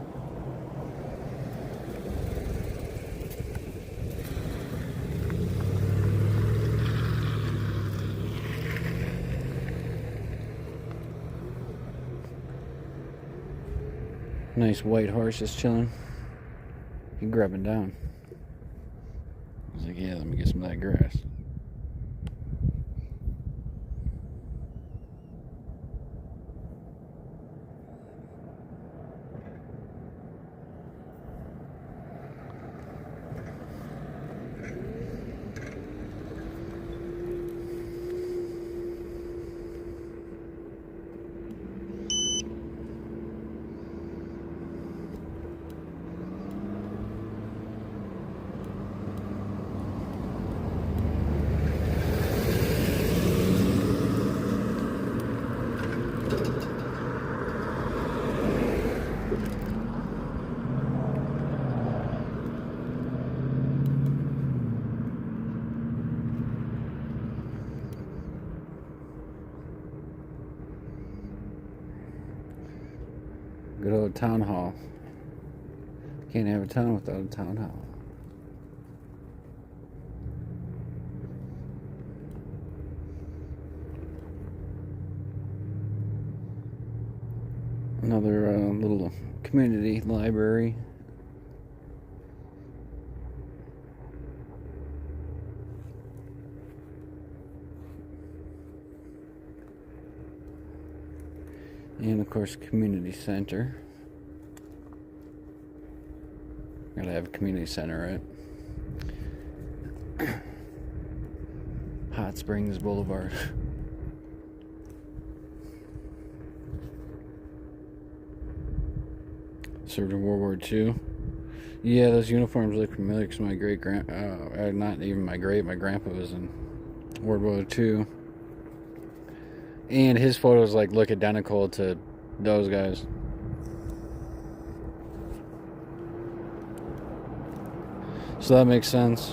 Nice white horse just chilling. He grubbing down. I was like, yeah, let me get some of that grass. Good old town hall. Can't have a town without a town hall. Another little community library. And of course, community center. Gotta have a community center, right? Hot Springs Boulevard. Served in World War II. Yeah, those uniforms look familiar because my not even my grandpa was in World War II. And his photos look identical to those guys. So that makes sense.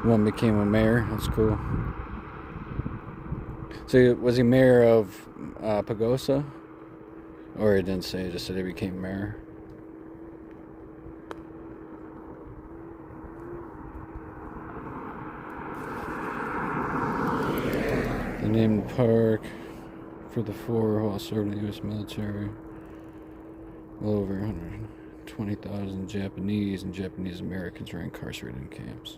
One became a mayor. That's cool. So was he mayor of Pagosa? Or it didn't say, it just said he became mayor. They named the park for the four while serving the U.S. military. Well over 120,000 Japanese and Japanese Americans were incarcerated in camps.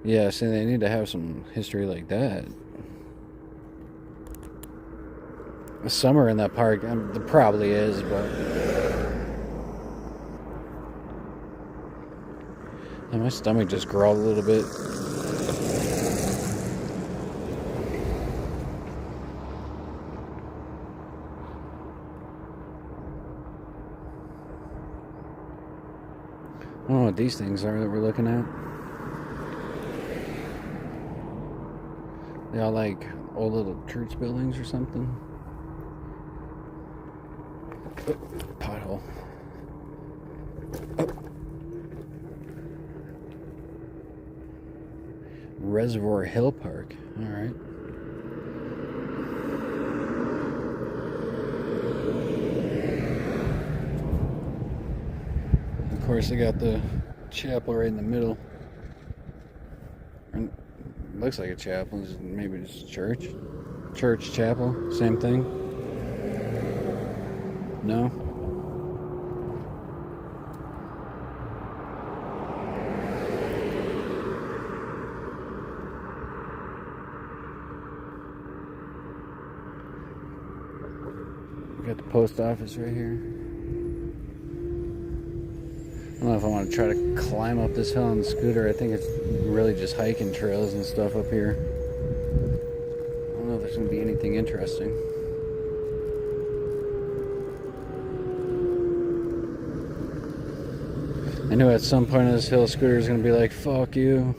Yeah, see, they need to have some history like that. summer in that park. There probably is, but and my stomach just growled a little bit. I don't know what these things are that we're looking at. They all like old little church buildings or something. Oh, pothole. Oh. Reservoir Hill Park. All right. Of course, they got the chapel right in the middle. Looks like a chapel. Maybe it's a church. Church, chapel, same thing. No? We got the post office right here. I don't know if I want to try to climb up this hill on the scooter. I think it's really just hiking trails and stuff up here. I don't know if there's going to be anything interesting. I knew at some point on this hill, scooter is going to be like, fuck you.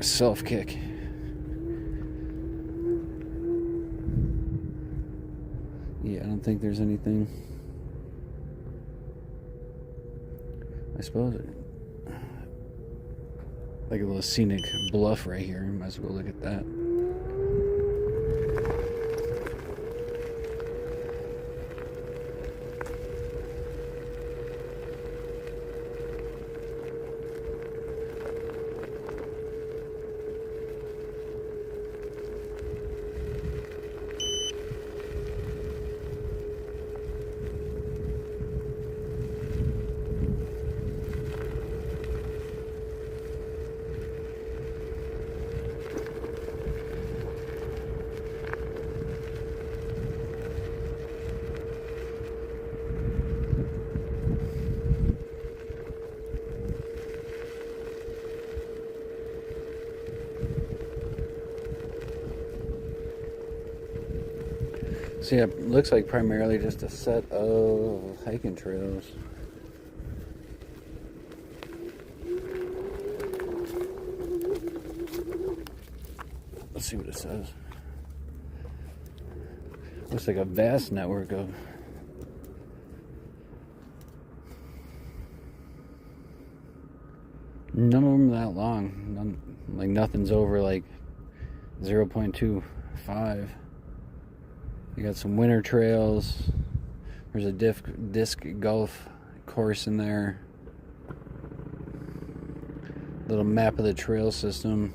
Self kick. Yeah, I don't think there's anything. I suppose like a little scenic bluff right here. Might as well look at that. So yeah, it looks like primarily just a set of hiking trails. Let's see what it says. Looks like a vast network of none of them that long. Like nothing's over like 0.25. You got some winter trails. There's a disc golf course in there. Little map of the trail system.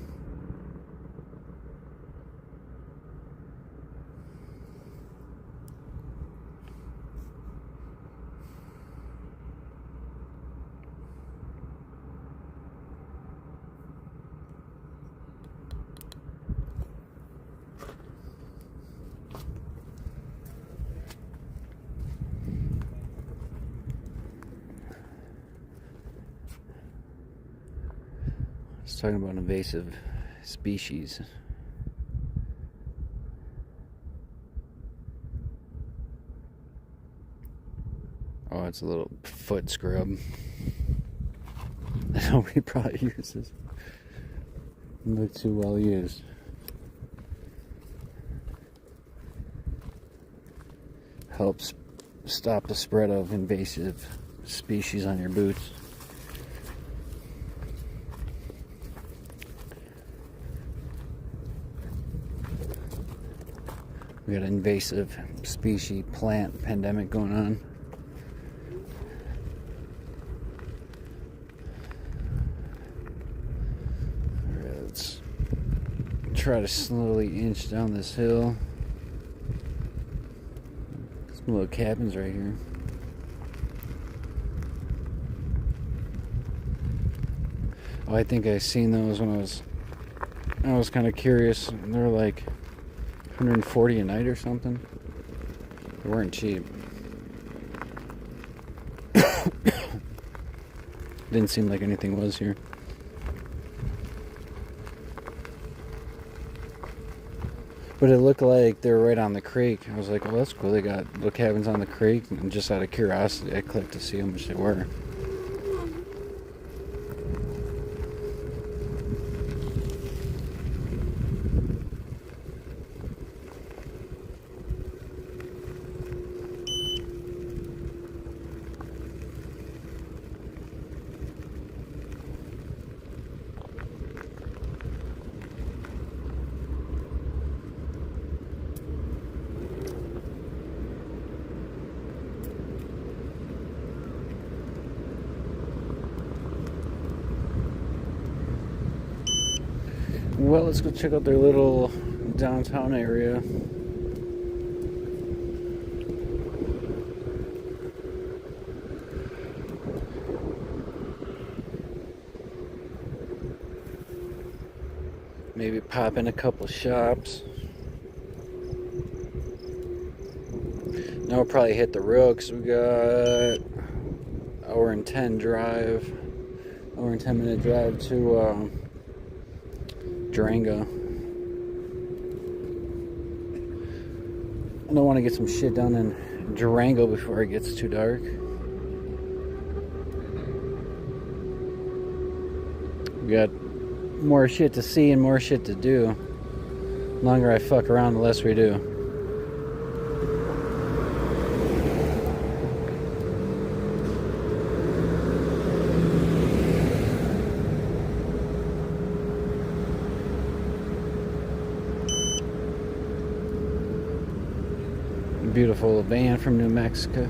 It's talking about invasive species. Oh, it's a little foot scrub. Nobody probably uses. Look too well used. Helps stop the spread of invasive species on your boots. We got an invasive species plant pandemic going on. Alright, let's try to slowly inch down this hill. Some little cabins right here. Oh, I think I seen those when I was I was kind of curious. They're like 140 a night or something. They weren't cheap. Didn't seem like anything was here. But it looked like they were right on the creek. I was like, oh, that's cool. They got little cabins on the creek. And just out of curiosity, I clicked to see how much they were. Well, let's go check out their little downtown area. Maybe pop in a couple shops. Now we'll probably hit the road because we got hour and 10 drive. Hour and 10-minute drive to Durango. I don't want to get some shit done in Durango before it gets too dark. We got more shit to see and more shit to do. The longer I fuck around, the less we do. Beautiful van from New Mexico.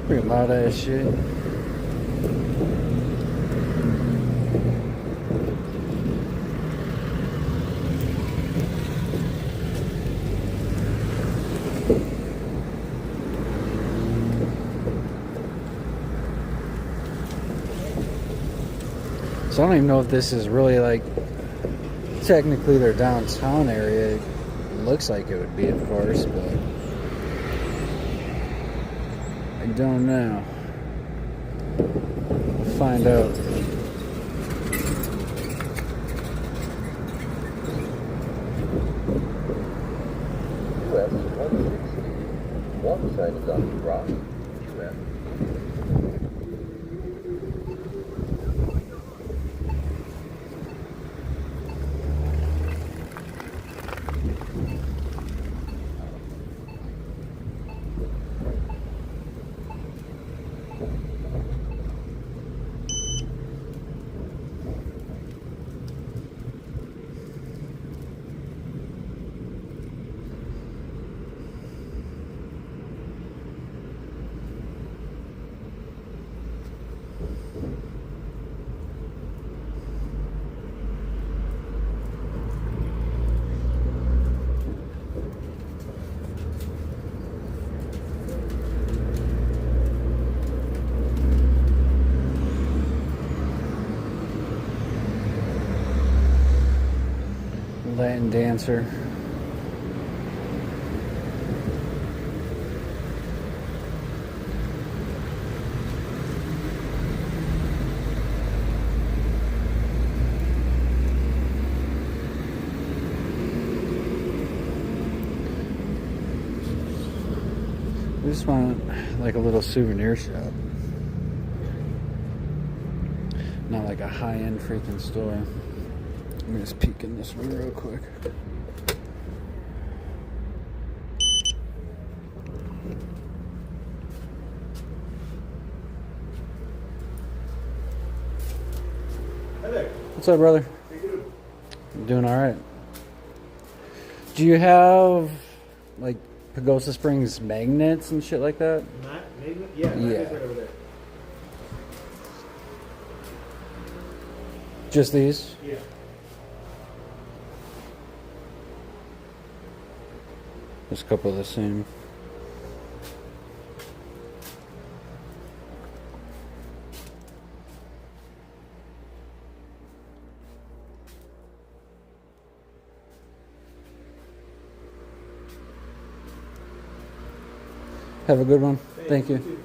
Pretty loud ass shit. So I don't even know if this is really like technically their downtown area. It looks like it would be, of course, but I don't know. We'll find out. US 160. One side is on the rock. US. Latin dancer. We just want like a little souvenir shop. Not like a high-end freaking store. Let me just peek in this one real quick. Hi there. What's up, brother? How you doing? I'm doing all right. Do you have like Pagosa Springs magnets and shit like that? Magnet? Yeah, magnet's right over there. Just these? Yeah. There's a couple of the same. Have a good one. Thank you.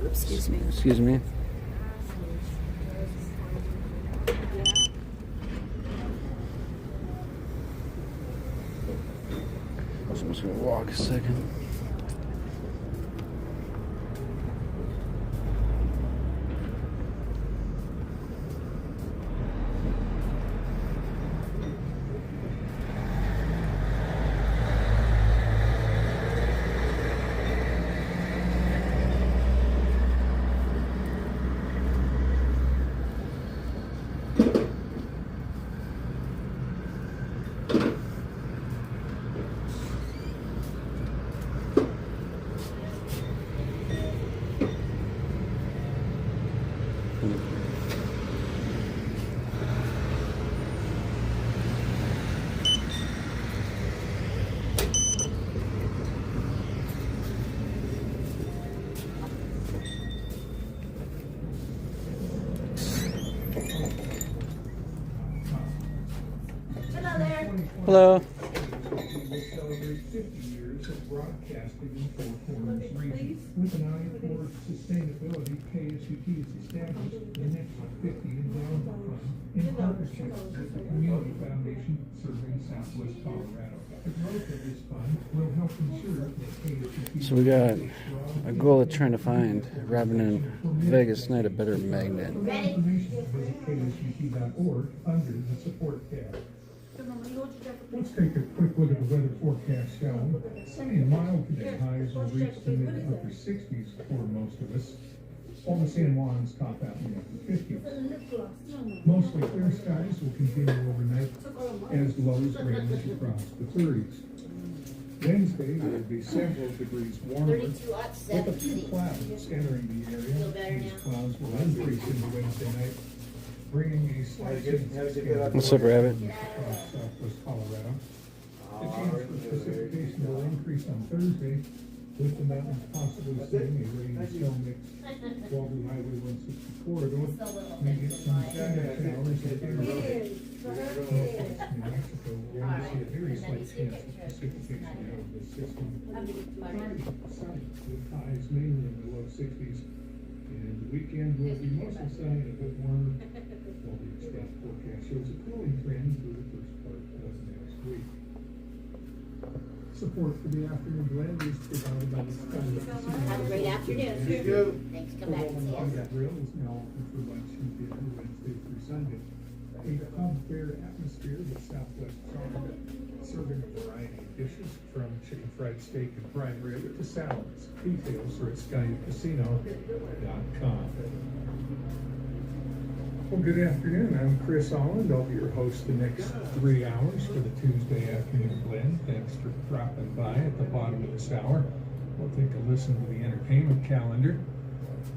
Excuse me. Excuse me. So I'm just gonna walk a second. Hello. Will celebrate 50 years of broadcasting in Four Corners region. With an eye toward sustainability, KSUT has established the next 50 Endowment Fund in partnership with the Community Foundation serving Southwest Colorado. The growth of this fund will help ensure that KSUT... So we got a goal of trying to find Robin and Vegas Night a better magnet. For more information, visit KSUT.org under the support tab. Let's take a quick look at the weather forecast, shall we? Sunny and mild today. Highs will reach the mid to upper 60s for most of us. All the San Juans top out in the upper 50s. Mostly clear skies will continue overnight as lows range across the 30s. Wednesday will be several degrees warmer, 32 up, with a few 70. clouds entering the area. Feel better These now? clouds will increase into Wednesday night, bringing a slight What's up, Rabbit? across southwest Colorado. The chance for precipitation will increase on Thursday, with the mountains possibly seeing a rain and snow mix. Walden Highway 160 corridor may get some scattered showers at the northwest New Mexico. We're going to see a very slight chance of precipitation out of this system. Friday, sunny, with highs mainly in the low 60s. And the weekend will be mostly sunny and a bit warmer, while the extent forecast shows a cooling trend through the first part of next week. Support for the afternoon blend is provided by the Skyline. Have a great afternoon. You too. Thanks, come back and see us. Grill is now open for lunch and dinner Wednesday through Sunday. A pub fair atmosphere with Southwest Charm, serving a variety of dishes from chicken fried steak and prime rib to salads. Details are at skyucasino.com. Well, good afternoon. I'm Chris Holland. I'll be your host the next 3 hours for the Tuesday afternoon blend. Thanks for dropping by at the bottom of this hour. We'll take a listen to the entertainment calendar.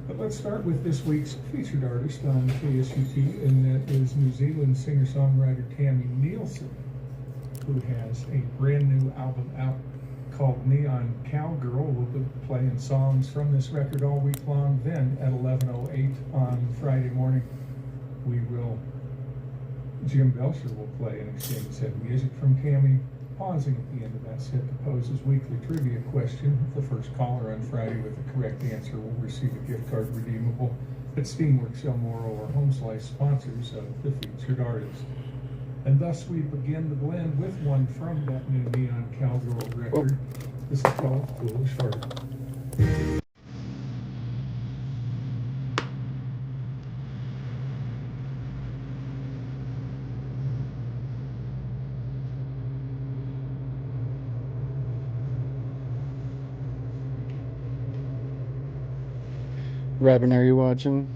But let's start with this week's featured artist on KSUT, and that is New Zealand singer-songwriter Tammy Nielsen, who has a brand new album out called Neon Cowgirl. We'll be playing songs from this record all week long. Then at 11:08 on Friday morning, we will, Jim Belcher will play an extended set of music from Tammy, pausing at the end of that set to pose his weekly trivia question. The first caller on Friday with the correct answer will receive a gift card redeemable at Steamworks El Moro or Home Slice, sponsors of the featured artist. And thus we begin the blend with one from that new Neon Cowgirl record. This is called Foolish Heart. Robin, are you watching?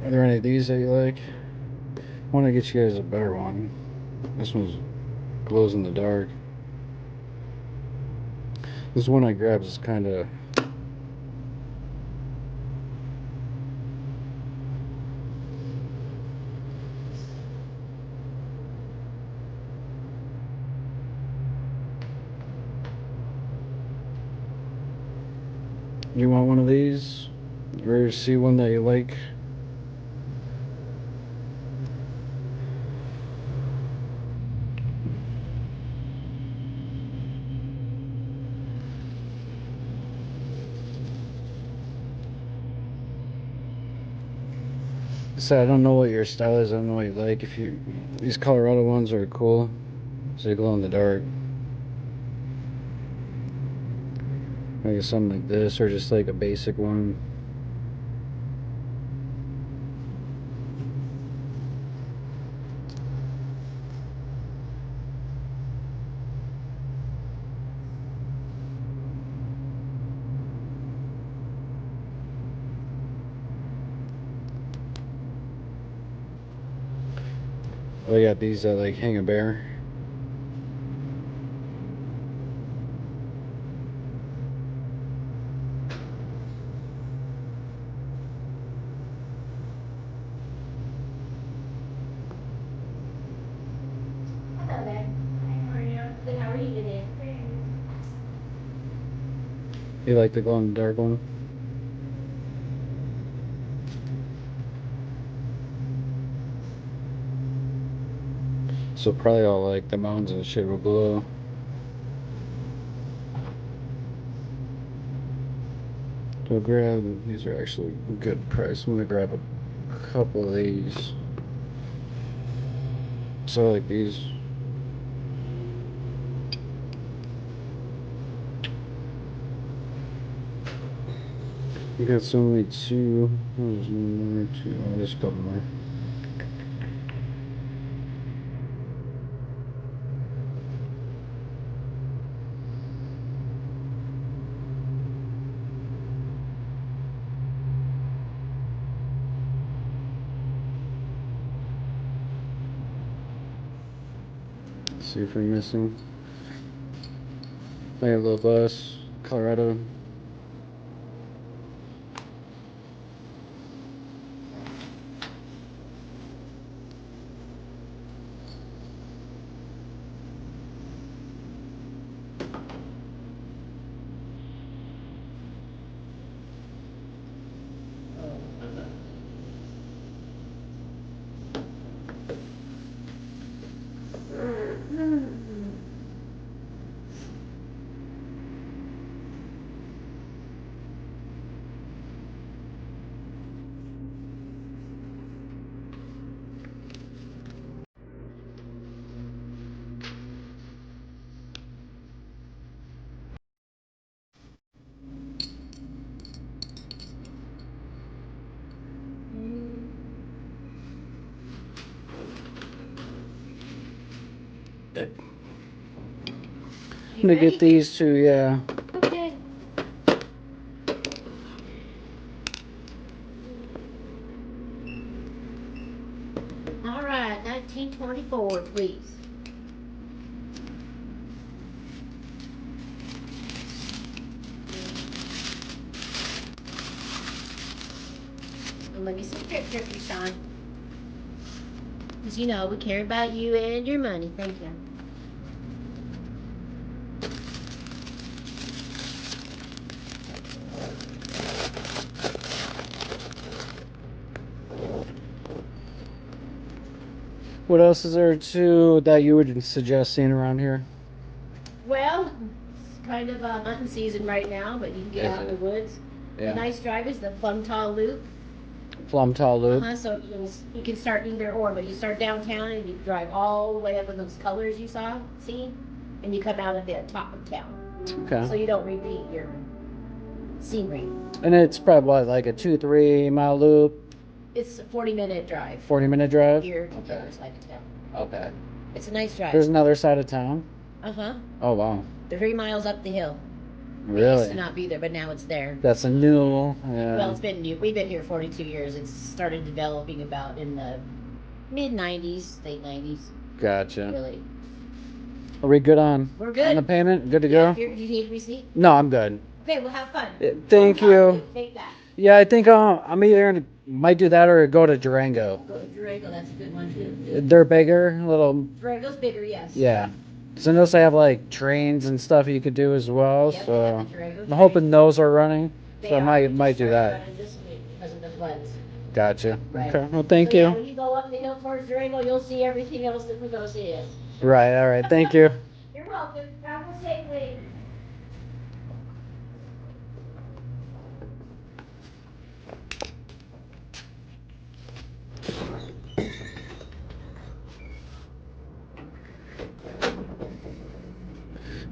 Are there any of these that you like? I want to get you guys a better one. This one glows in the dark. This one I grabbed is kind of... You want one of these? Or see one that you like? So I don't know what your style is. I don't know what you like. If you, these Colorado ones are cool. So they glow in the dark. Maybe something like this, or just like a basic one. I got these that like hang a bear. Hello there. How are you? Good, how are you today? You like the glow in the dark one? So probably all like the mountains and shit will glow. So grab, these are actually a good price. I'm gonna grab a couple of these. So I like these. You got so many two. There's one more, two. Oh, there's a couple more. Let's see if we're missing. I have a little bus, Colorado. I'm gonna get these two, yeah. Okay. All right, 1924, please. And let me some pictures, Sean. Because you know we care about you and your money. Thank you. What else is there to that you would suggest seeing around here? Well, it's kind of hunting season right now, but you can get Is out in it? the woods. Yeah. A nice drive is the Plumtall Loop. Flumtall Loop. So you can start either or, but you start downtown and you drive all the way up with those colors you see, and you come out at the top of town. Okay. So you don't repeat your scenery. And it's probably what, like a 2-3 mile loop, It's a 40-minute drive 40-minute drive. here to the other side of town. Okay. It's a nice drive. There's another side of town. Uh-huh. Oh wow. They're 3 miles up the hill. It used Really? to not be there, but now it's there. That's a new. Yeah. Well, it's been new. We've been here 42 years. It started developing about in the mid-90s, late 90s. Gotcha. Really. Are we good on? We're good. On the payment? Good to Yeah, go? here, do you need a receipt? No, I'm good. Okay, we'll have fun. Thank you. Take that. Yeah, I think I'm either gonna might do that or go to Durango. Go to Durango. That's a good one, too. They're bigger, a little. Durango's bigger, yes. Yeah. So I notice they have like trains and stuff you could do as well. Yep, So the Durango I'm hoping those are running. They So I are. might They might just do started that. running this week because of the floods. Gotcha. Right. Okay. Well, thank So, you. yeah, when you go up the hill towards Durango, you'll see everything else that we're going to see. Right. All right. Thank you. You're welcome. Travel safely.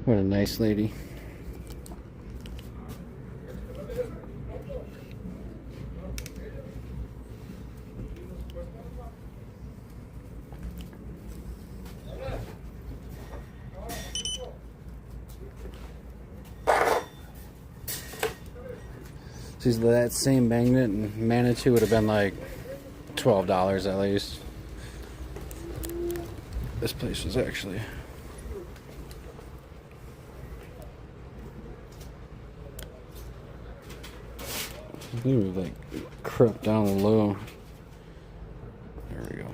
What a nice lady. See, that same magnet in Manitou would have been like $12 at least. This place was actually. I think we like crept down low. There we go.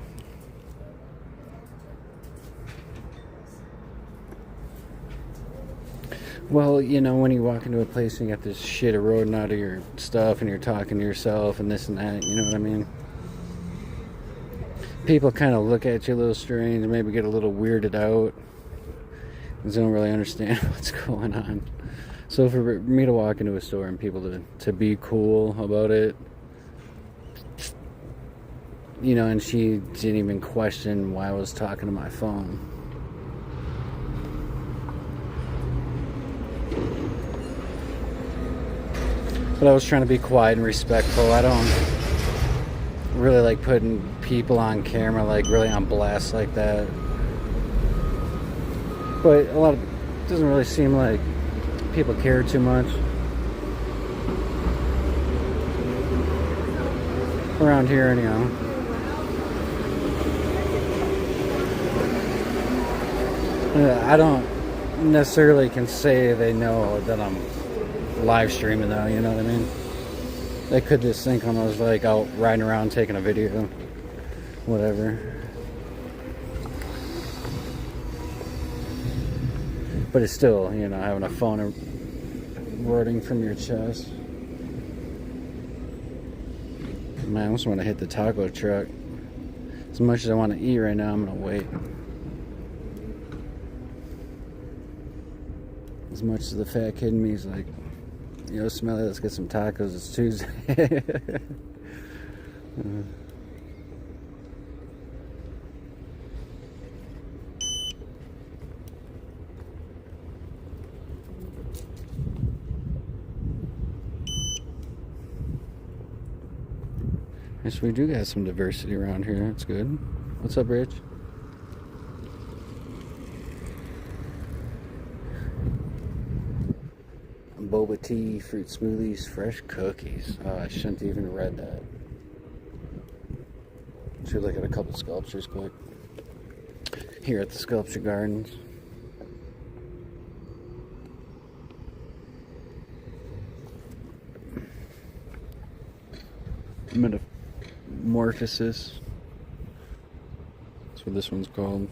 Well, you know, when you walk into a place and you got this shit eroding out of your stuff and you're talking to yourself and this and that, you know what I mean? People kind of look at you a little strange, maybe get a little weirded out because they don't really understand what's going on. So for me to walk into a store and people to be cool about it, you know, and she didn't even question why I was talking to my phone. But I was trying to be quiet and respectful. I don't really like putting people on camera, like really on blast like that. But it doesn't really seem like people care too much. Around here, anyhow. I don't necessarily can say they know that I'm live streaming though, you know what I mean? They could just think I was like out riding around taking a video, whatever. But it's still, you know, having a phone eroding from your chest. Man, I just want to hit the taco truck. As much as I want to eat right now, I'm gonna wait. As much as the fat kid in me is like, yo, Smelly, let's get some tacos. It's Tuesday. Yes, we do got some diversity around here. That's good. What's up, Rich? Boba tea, fruit smoothies, fresh cookies. Oh, I shouldn't have even read that. Should look at a couple sculptures quick. Here at the Sculpture Gardens. Metamorphosis. That's what this one's called.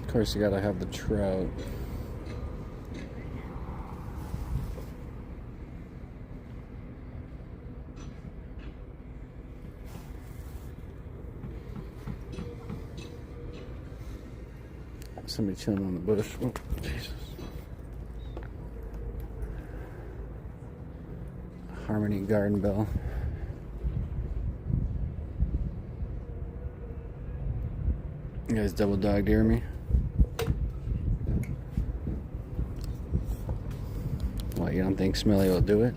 Of course, you gotta have the trout. Somebody chilling on the bush. Oh, Jesus. Harmony Garden Bell. You guys double dog deer me? What, you don't think Smelly will do it?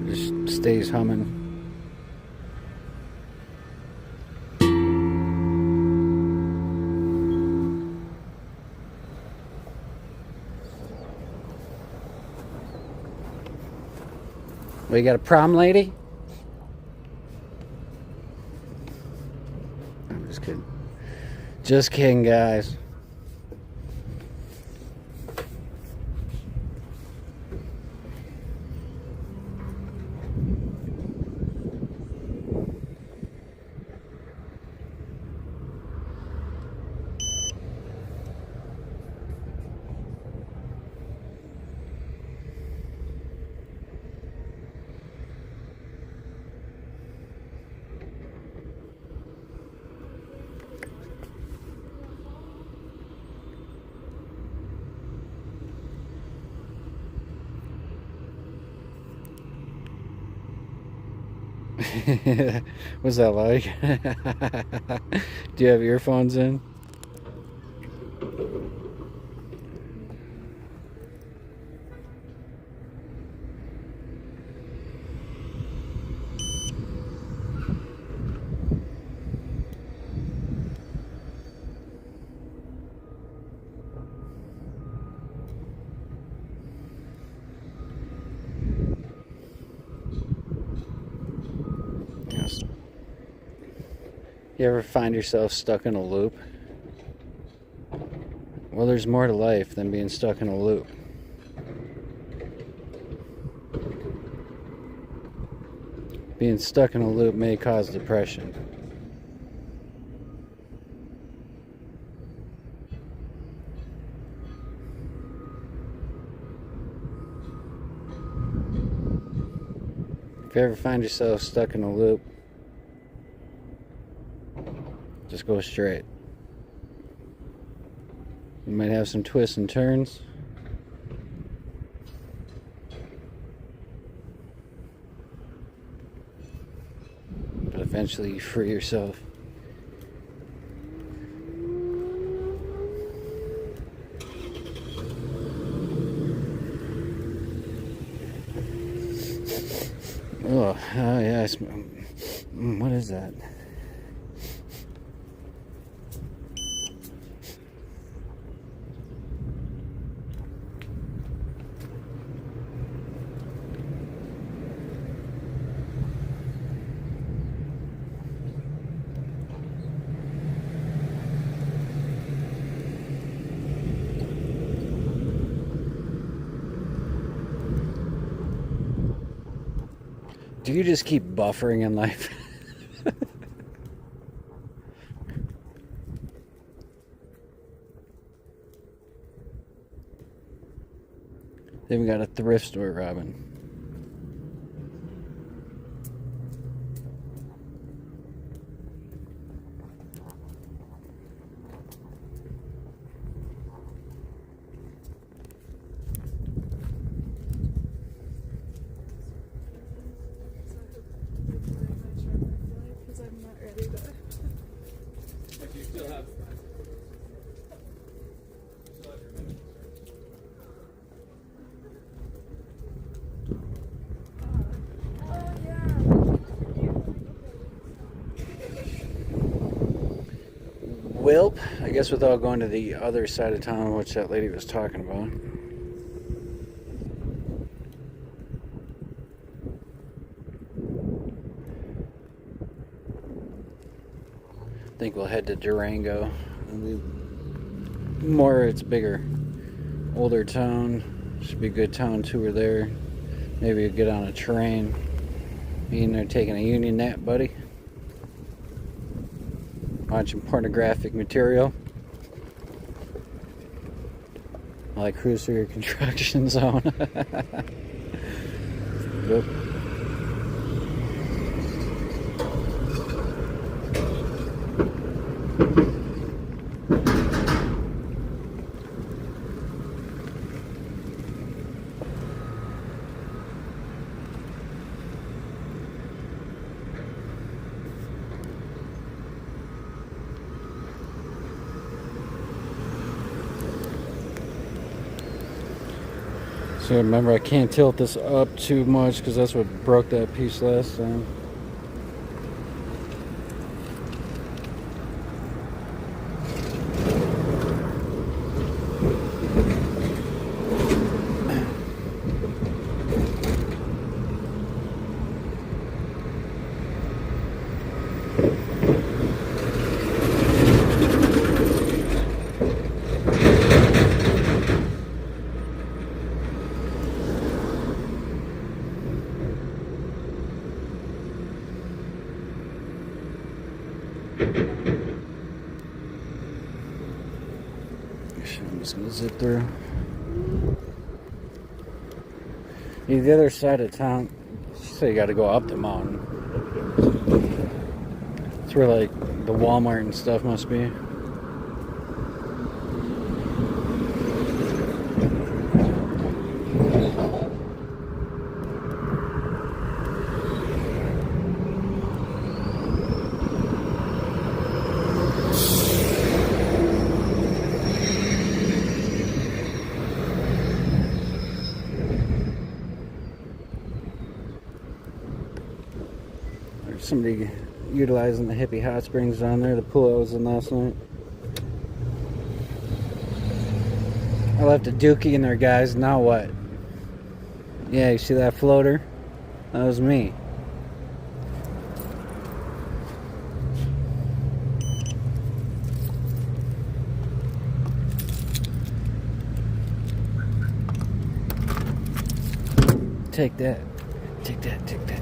Just stays humming. Well, you got a problem, lady? I'm just kidding. Just kidding, guys. What's that like? Do you have earphones in? You ever find yourself stuck in a loop? Well, there's more to life than being stuck in a loop. Being stuck in a loop may cause depression. If you ever find yourself stuck in a loop, just go straight. You might have some twists and turns, but eventually you free yourself. Oh, yeah. What is that? Do you just keep buffering in life? They even got a thrift store, Robin. Welp, I guess without going to the other side of town, which that lady was talking about. think we'll head to Durango. More, it's bigger. Older town. Should be a good town tour there. Maybe we'll get on a train. Me and they're taking a union nap, buddy. Watching pornographic material. I like cruise through your construction zone. Yep. So remember, I can't tilt this up too much because that's what broke that piece last time. I'm just gonna zip through. Yeah, the other side of town, so you gotta go up the mountain. It's where like the Walmart and stuff must be. Somebody utilizing the hippie hot springs down there, the pool I was in last night. I left a dookie in there, guys. Now what? Yeah, you see that floater? That was me. Take that. Take that, take that.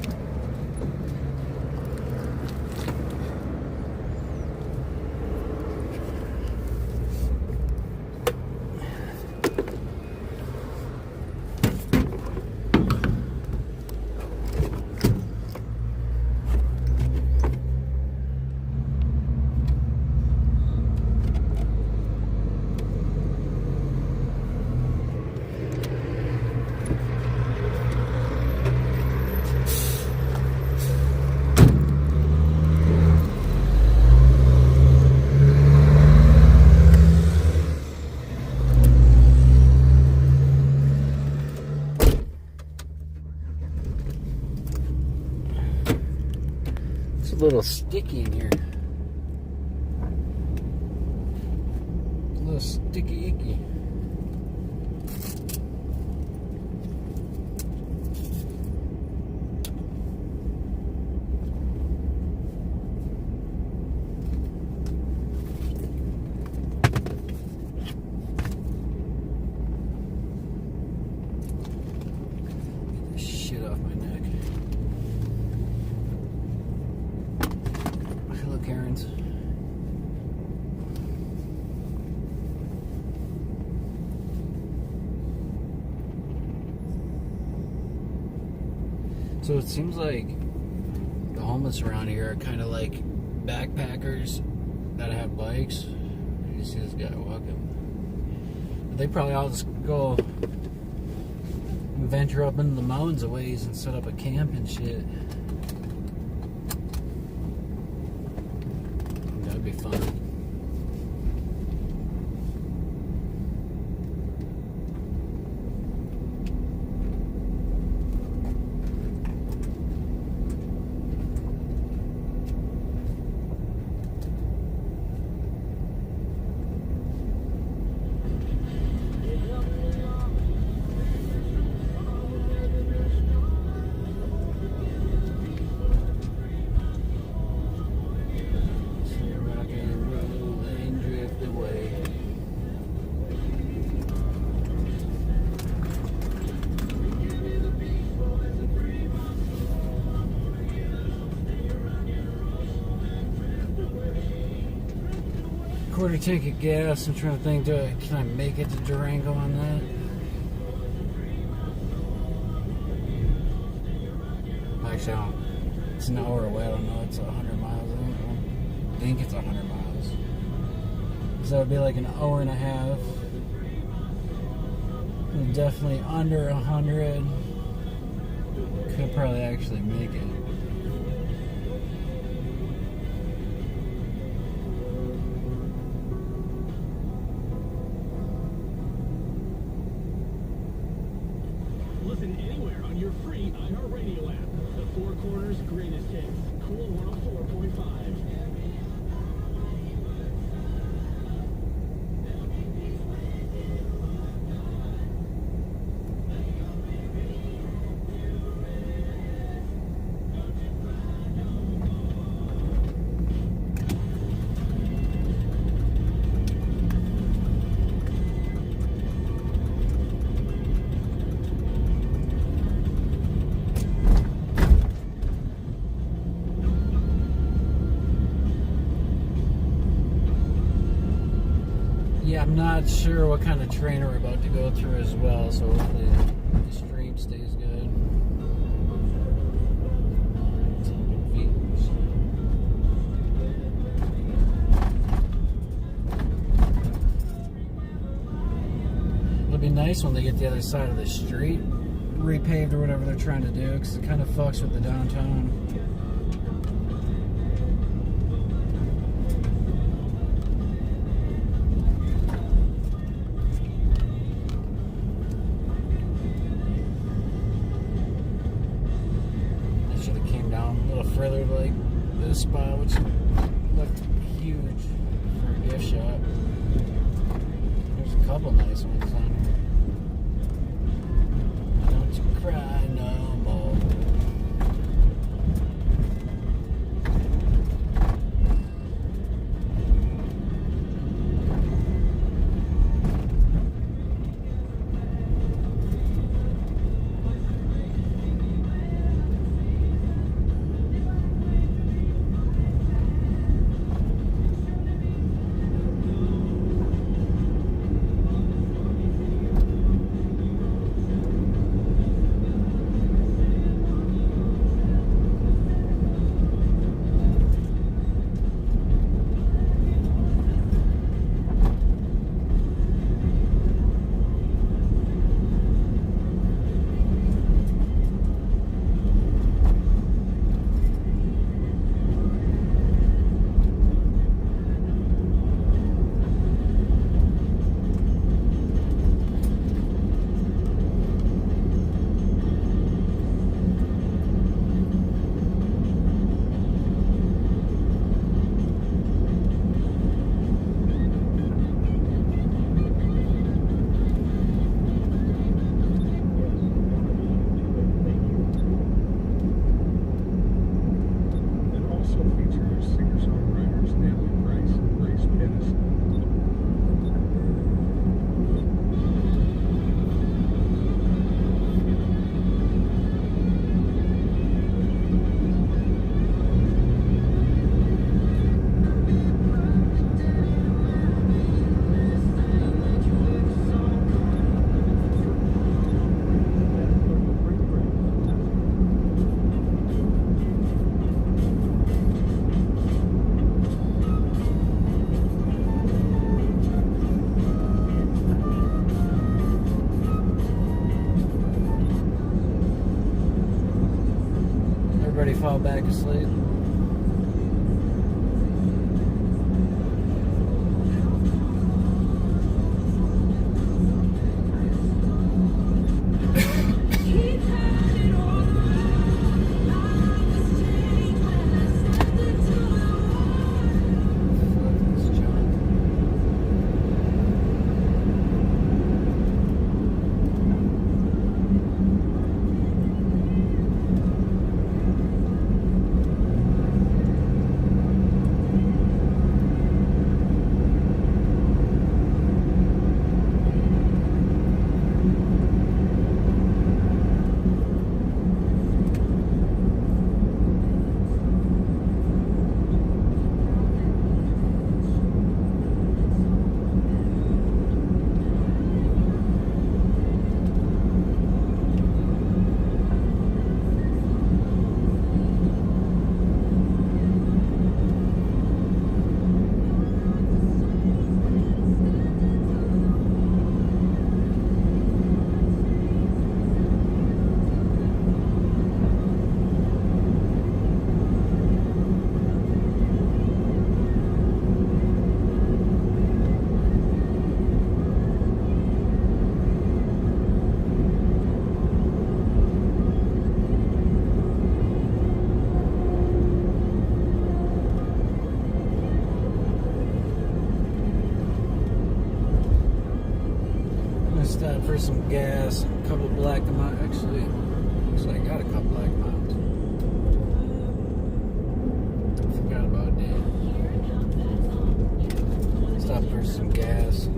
A little sticky in here. A little sticky icky. Get this shit off my neck. Karens. So it seems like the homeless around here are kind of like backpackers that have bikes. You see this guy walking. But they probably all just go and venture up into the mountains a ways and set up a camp and shit. That'd be fun. See you, Rocket. quarter tank of gas. I'm trying to think, can I make it to Durango on that? Actually, I don't. It's an hour away. I don't know. It's 100 miles. I think it's 100 miles. So it'd be like an hour and a half. And definitely under 100. Could probably actually make it. Listen anywhere on your free iHeartRadio app. The Four Corners Greatest Hits. Cool 104.5. Yeah, I'm not sure what kind of train we're about to go through as well, so hopefully the stream stays good. It'll be nice when they get the other side of the street repaved or whatever they're trying to do, because it kind of fucks with the downtown. Further to like this spot, which looked huge for a gift shop. There's a couple nice ones on here. Don't you cry no more. Fall back asleep. Time for some gas, a couple black miles. Actually, looks like I got a couple black miles. Forgot about that. Stop for some gas.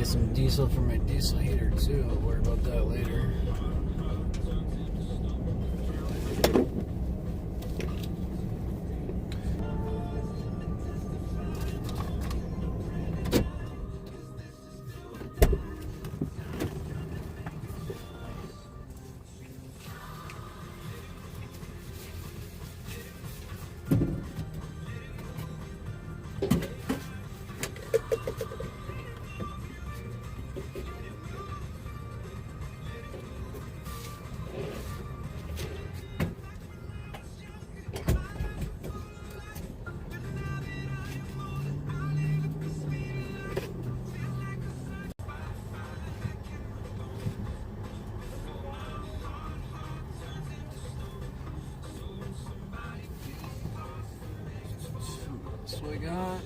Some diesel for my diesel heater too. I'll worry about that later. So we got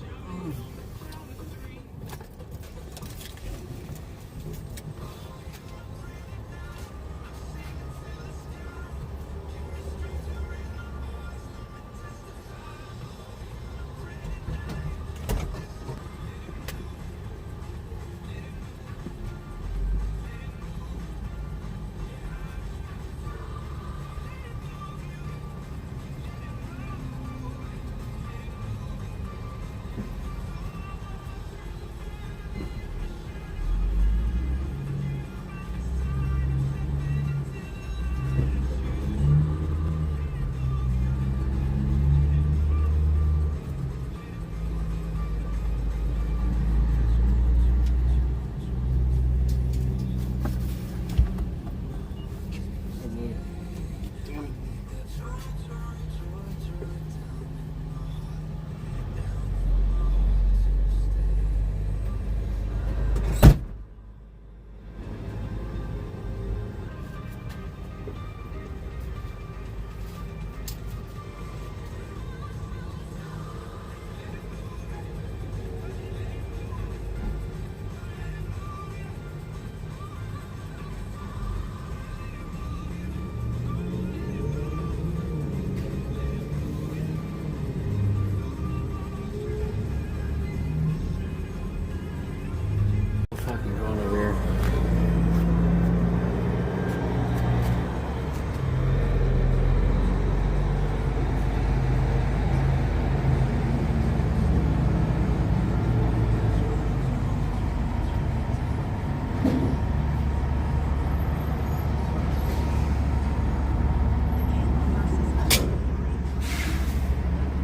fucking going over here.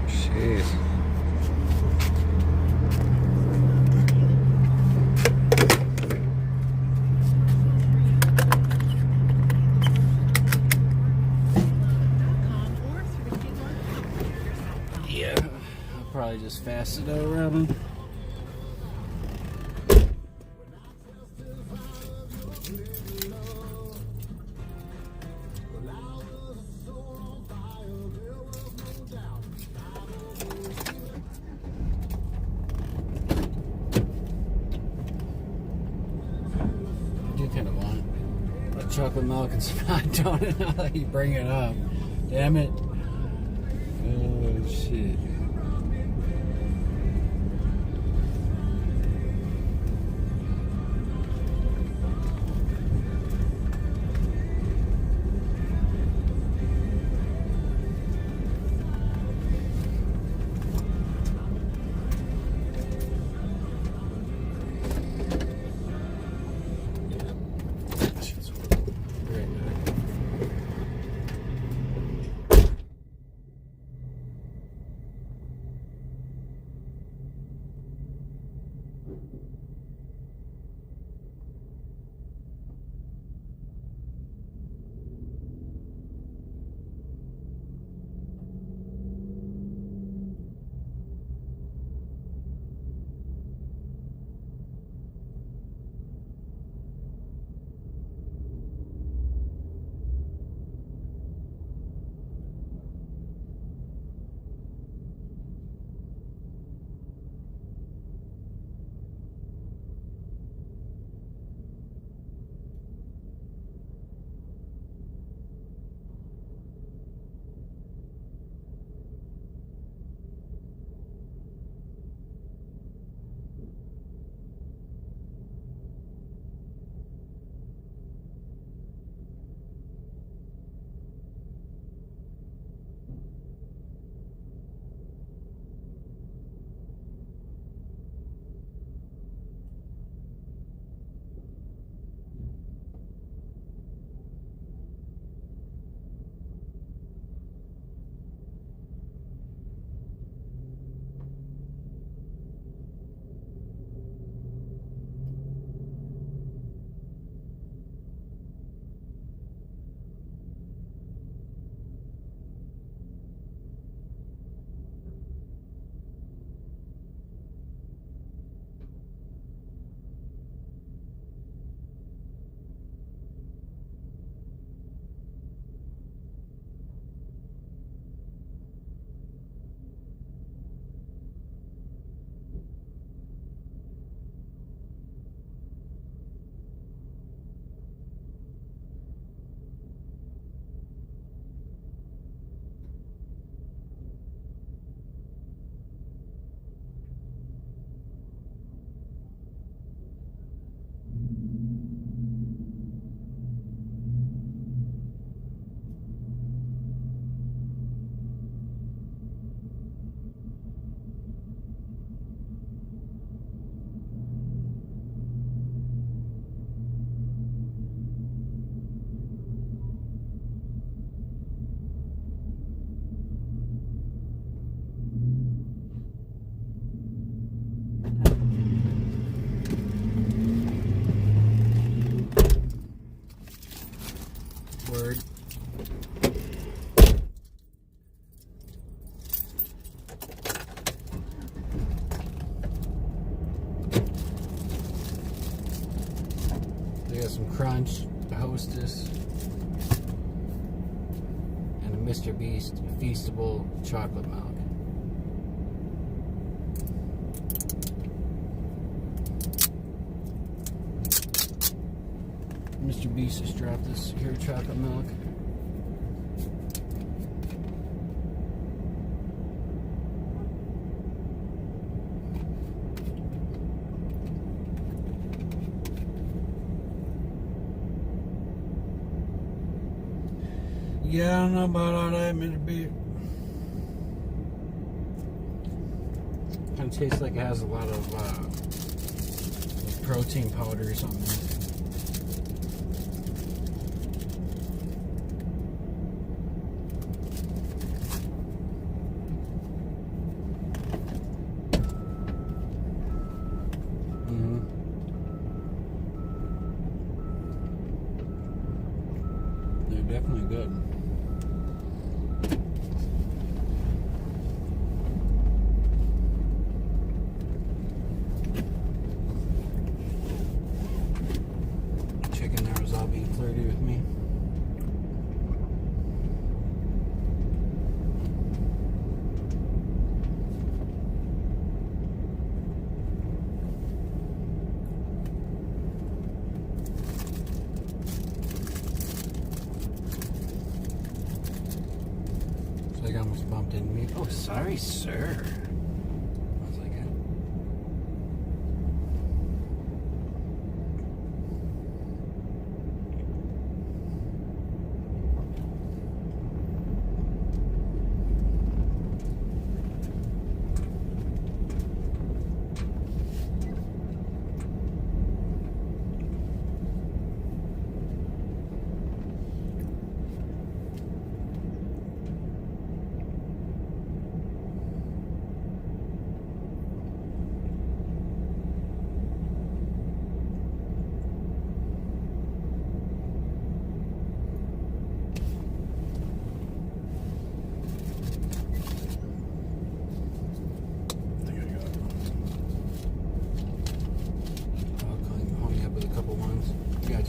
Jeez. Yeah, I'll probably just fast it out around him. I do kind of want a chocolate milk and some hot donut now that you bring it up. Damn it. Oh, shit. Word. They got some Crunch, a Hostess, and a Mr. Beast Feastable chocolate milk. Mr. Beast just dropped this here chocolate milk. Yeah, I don't know about all that, Mr. Beast. Kind of tastes like it has a lot of protein powder or something. They're definitely good. Chicken there was all being flirty with me. Like I almost bumped into me. Oh, sorry, sir. I was like,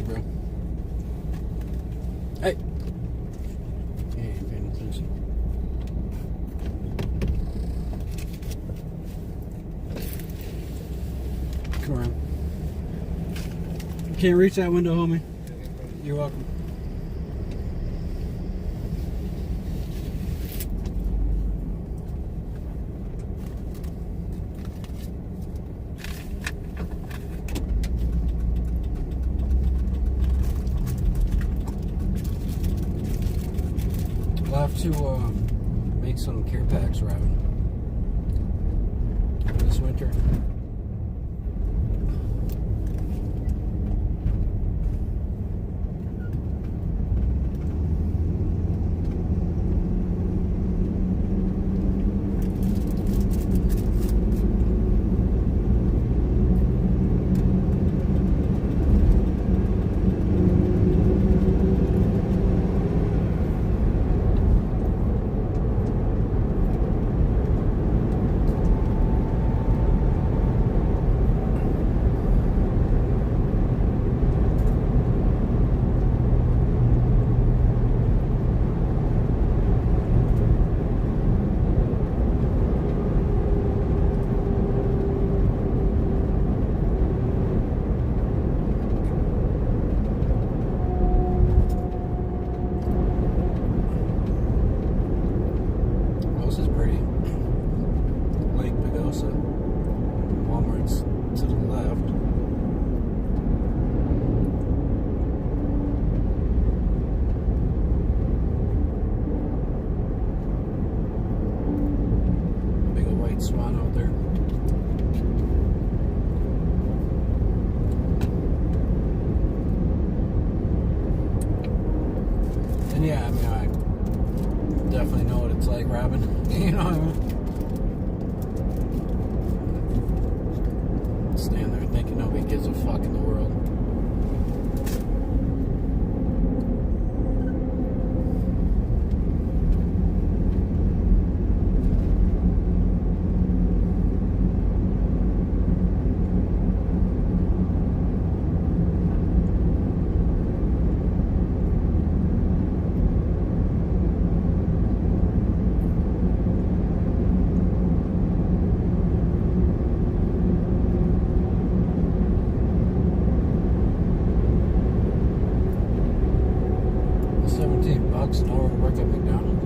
bro. Hey! Hey, paying attention. Come on. Can't reach that window, homie. You're welcome. We'll have to make some care packs, Robin, this winter. Walmart's to the left. Big old white swan out there. And yeah, I mean, I definitely know what it's like, Robin. You know what I mean? Stand there thinking nobody gives a fuck in the world. $10 an hour to work at McDonald's.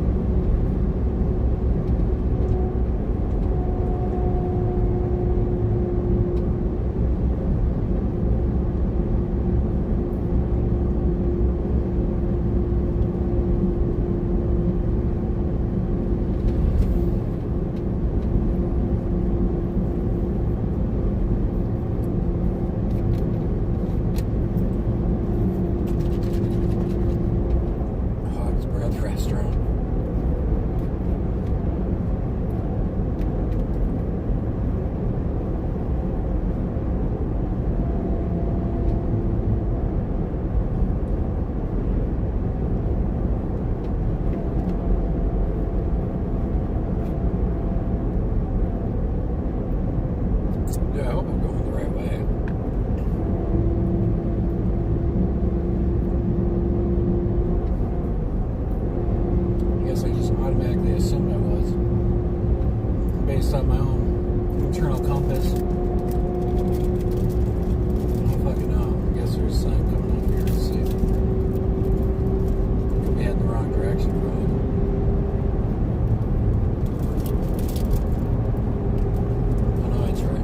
Restaurant. Yeah, I hope I'm going the right way. I just automatically assumed I was, based on my own internal compass. I don't fucking know. I guess there's a sign coming up here. Let's see. Could be heading the wrong direction, probably. I know it's right.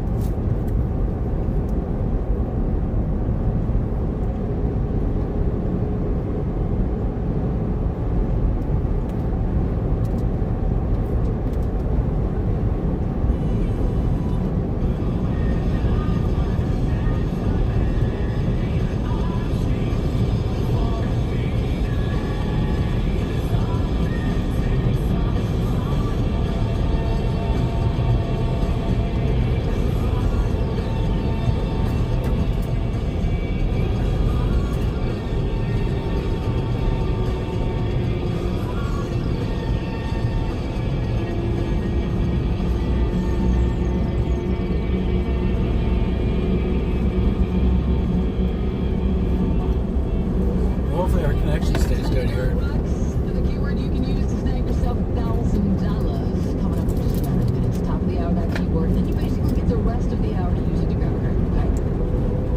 Hopefully our connection stays good here. The keyword you can use to snag yourself $1,000. Coming up in just a minute. Top of the hour, that keyword. Then you basically get the rest of the hour to use it to grab a drink, okay?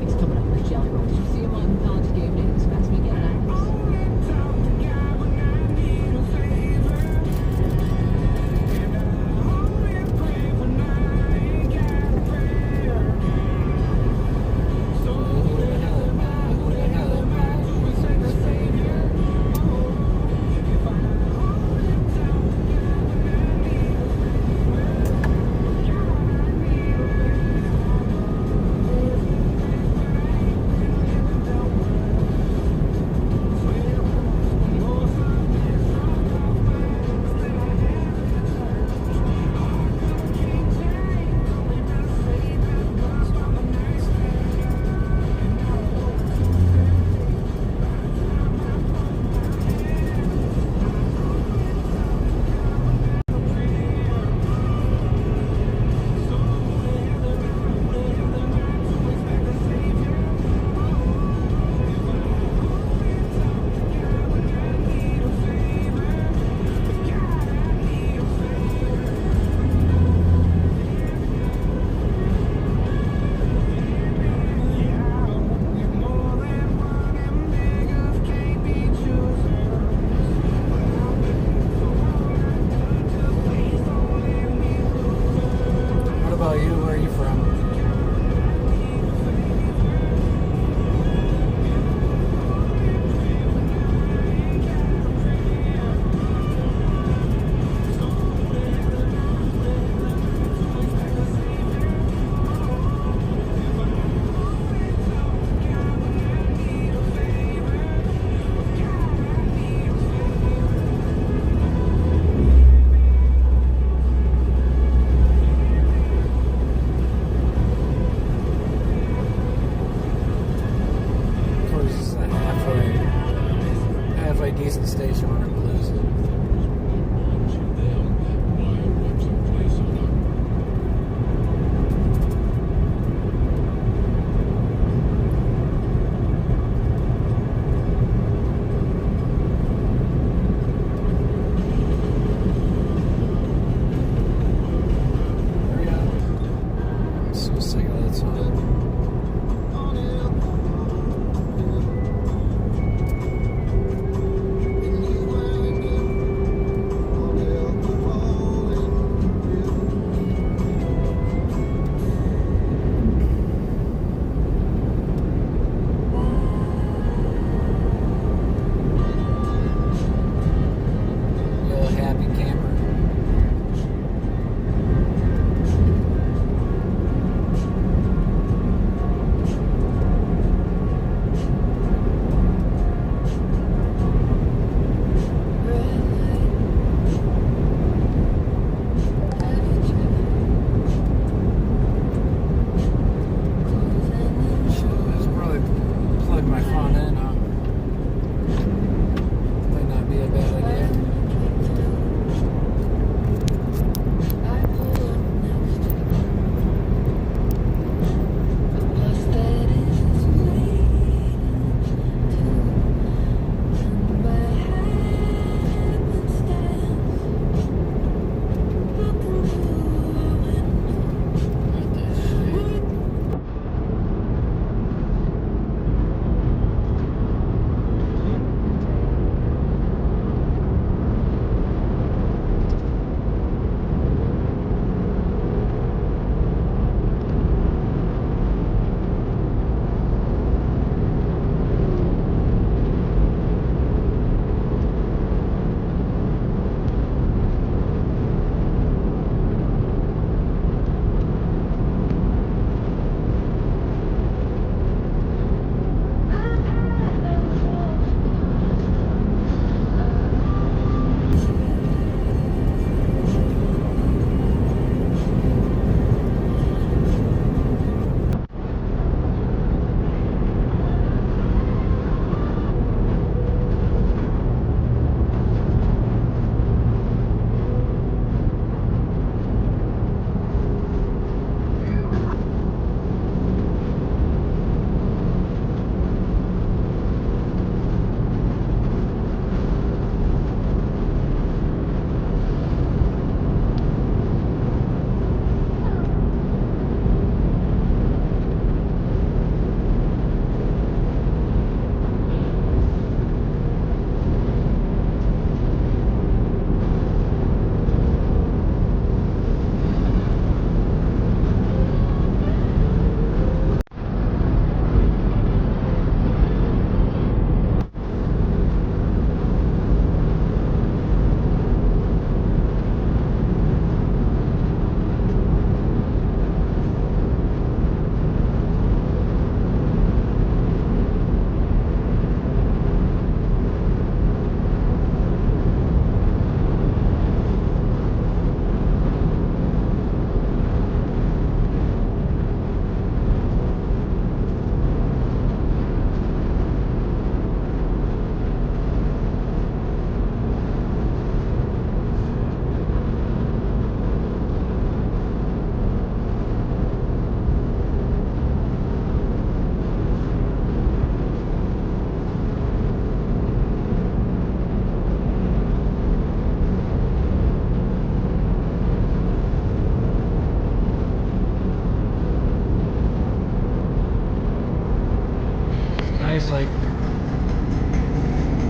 It's coming up. There's Jelly Rolls. You see them on college game day this past weekend at Actors. decent station on it to lose it. I'm so sick of that song.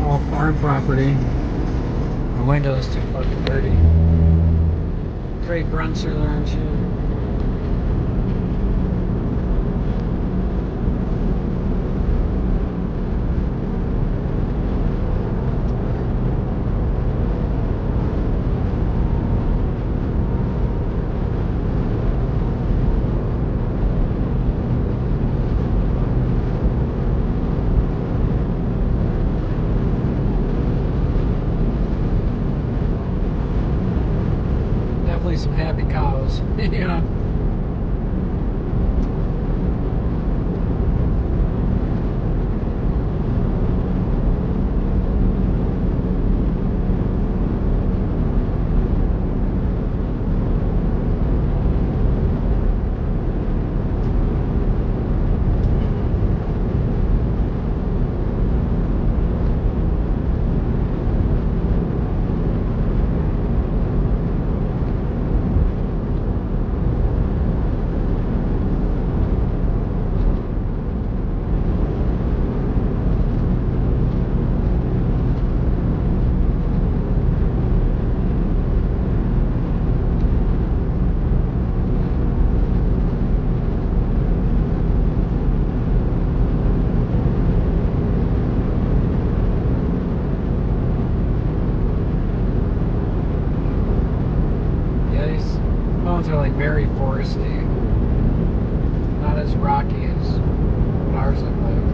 all farm property. My window's too fucking dirty. Great bruncher there and shit. Definitely some happy cows. Yeah. Mountains are like very foresty, not as rocky as ours look like.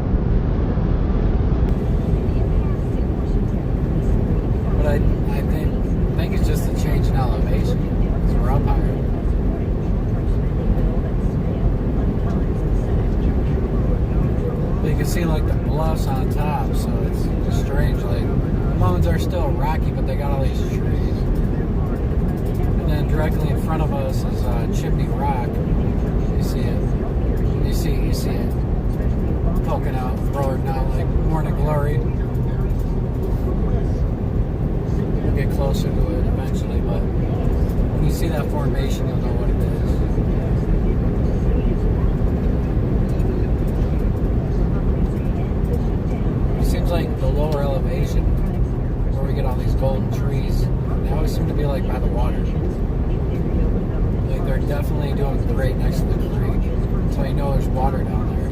But I think it's just a change in elevation because we're up higher. But you can see like the bluffs on top, so it's just strange. Like the mountains are still rocky, but they got all these trees. And then directly in front of us is Chimney Rock. You see it. You see it poking out, rolling out like morning glory. We'll get closer to it eventually, but when you see that formation, you'll know what it is. It seems like the lower elevation, where we get all these golden trees, they always seem to be like by the water. Like they're definitely doing great next to the creek. So you know there's water down there.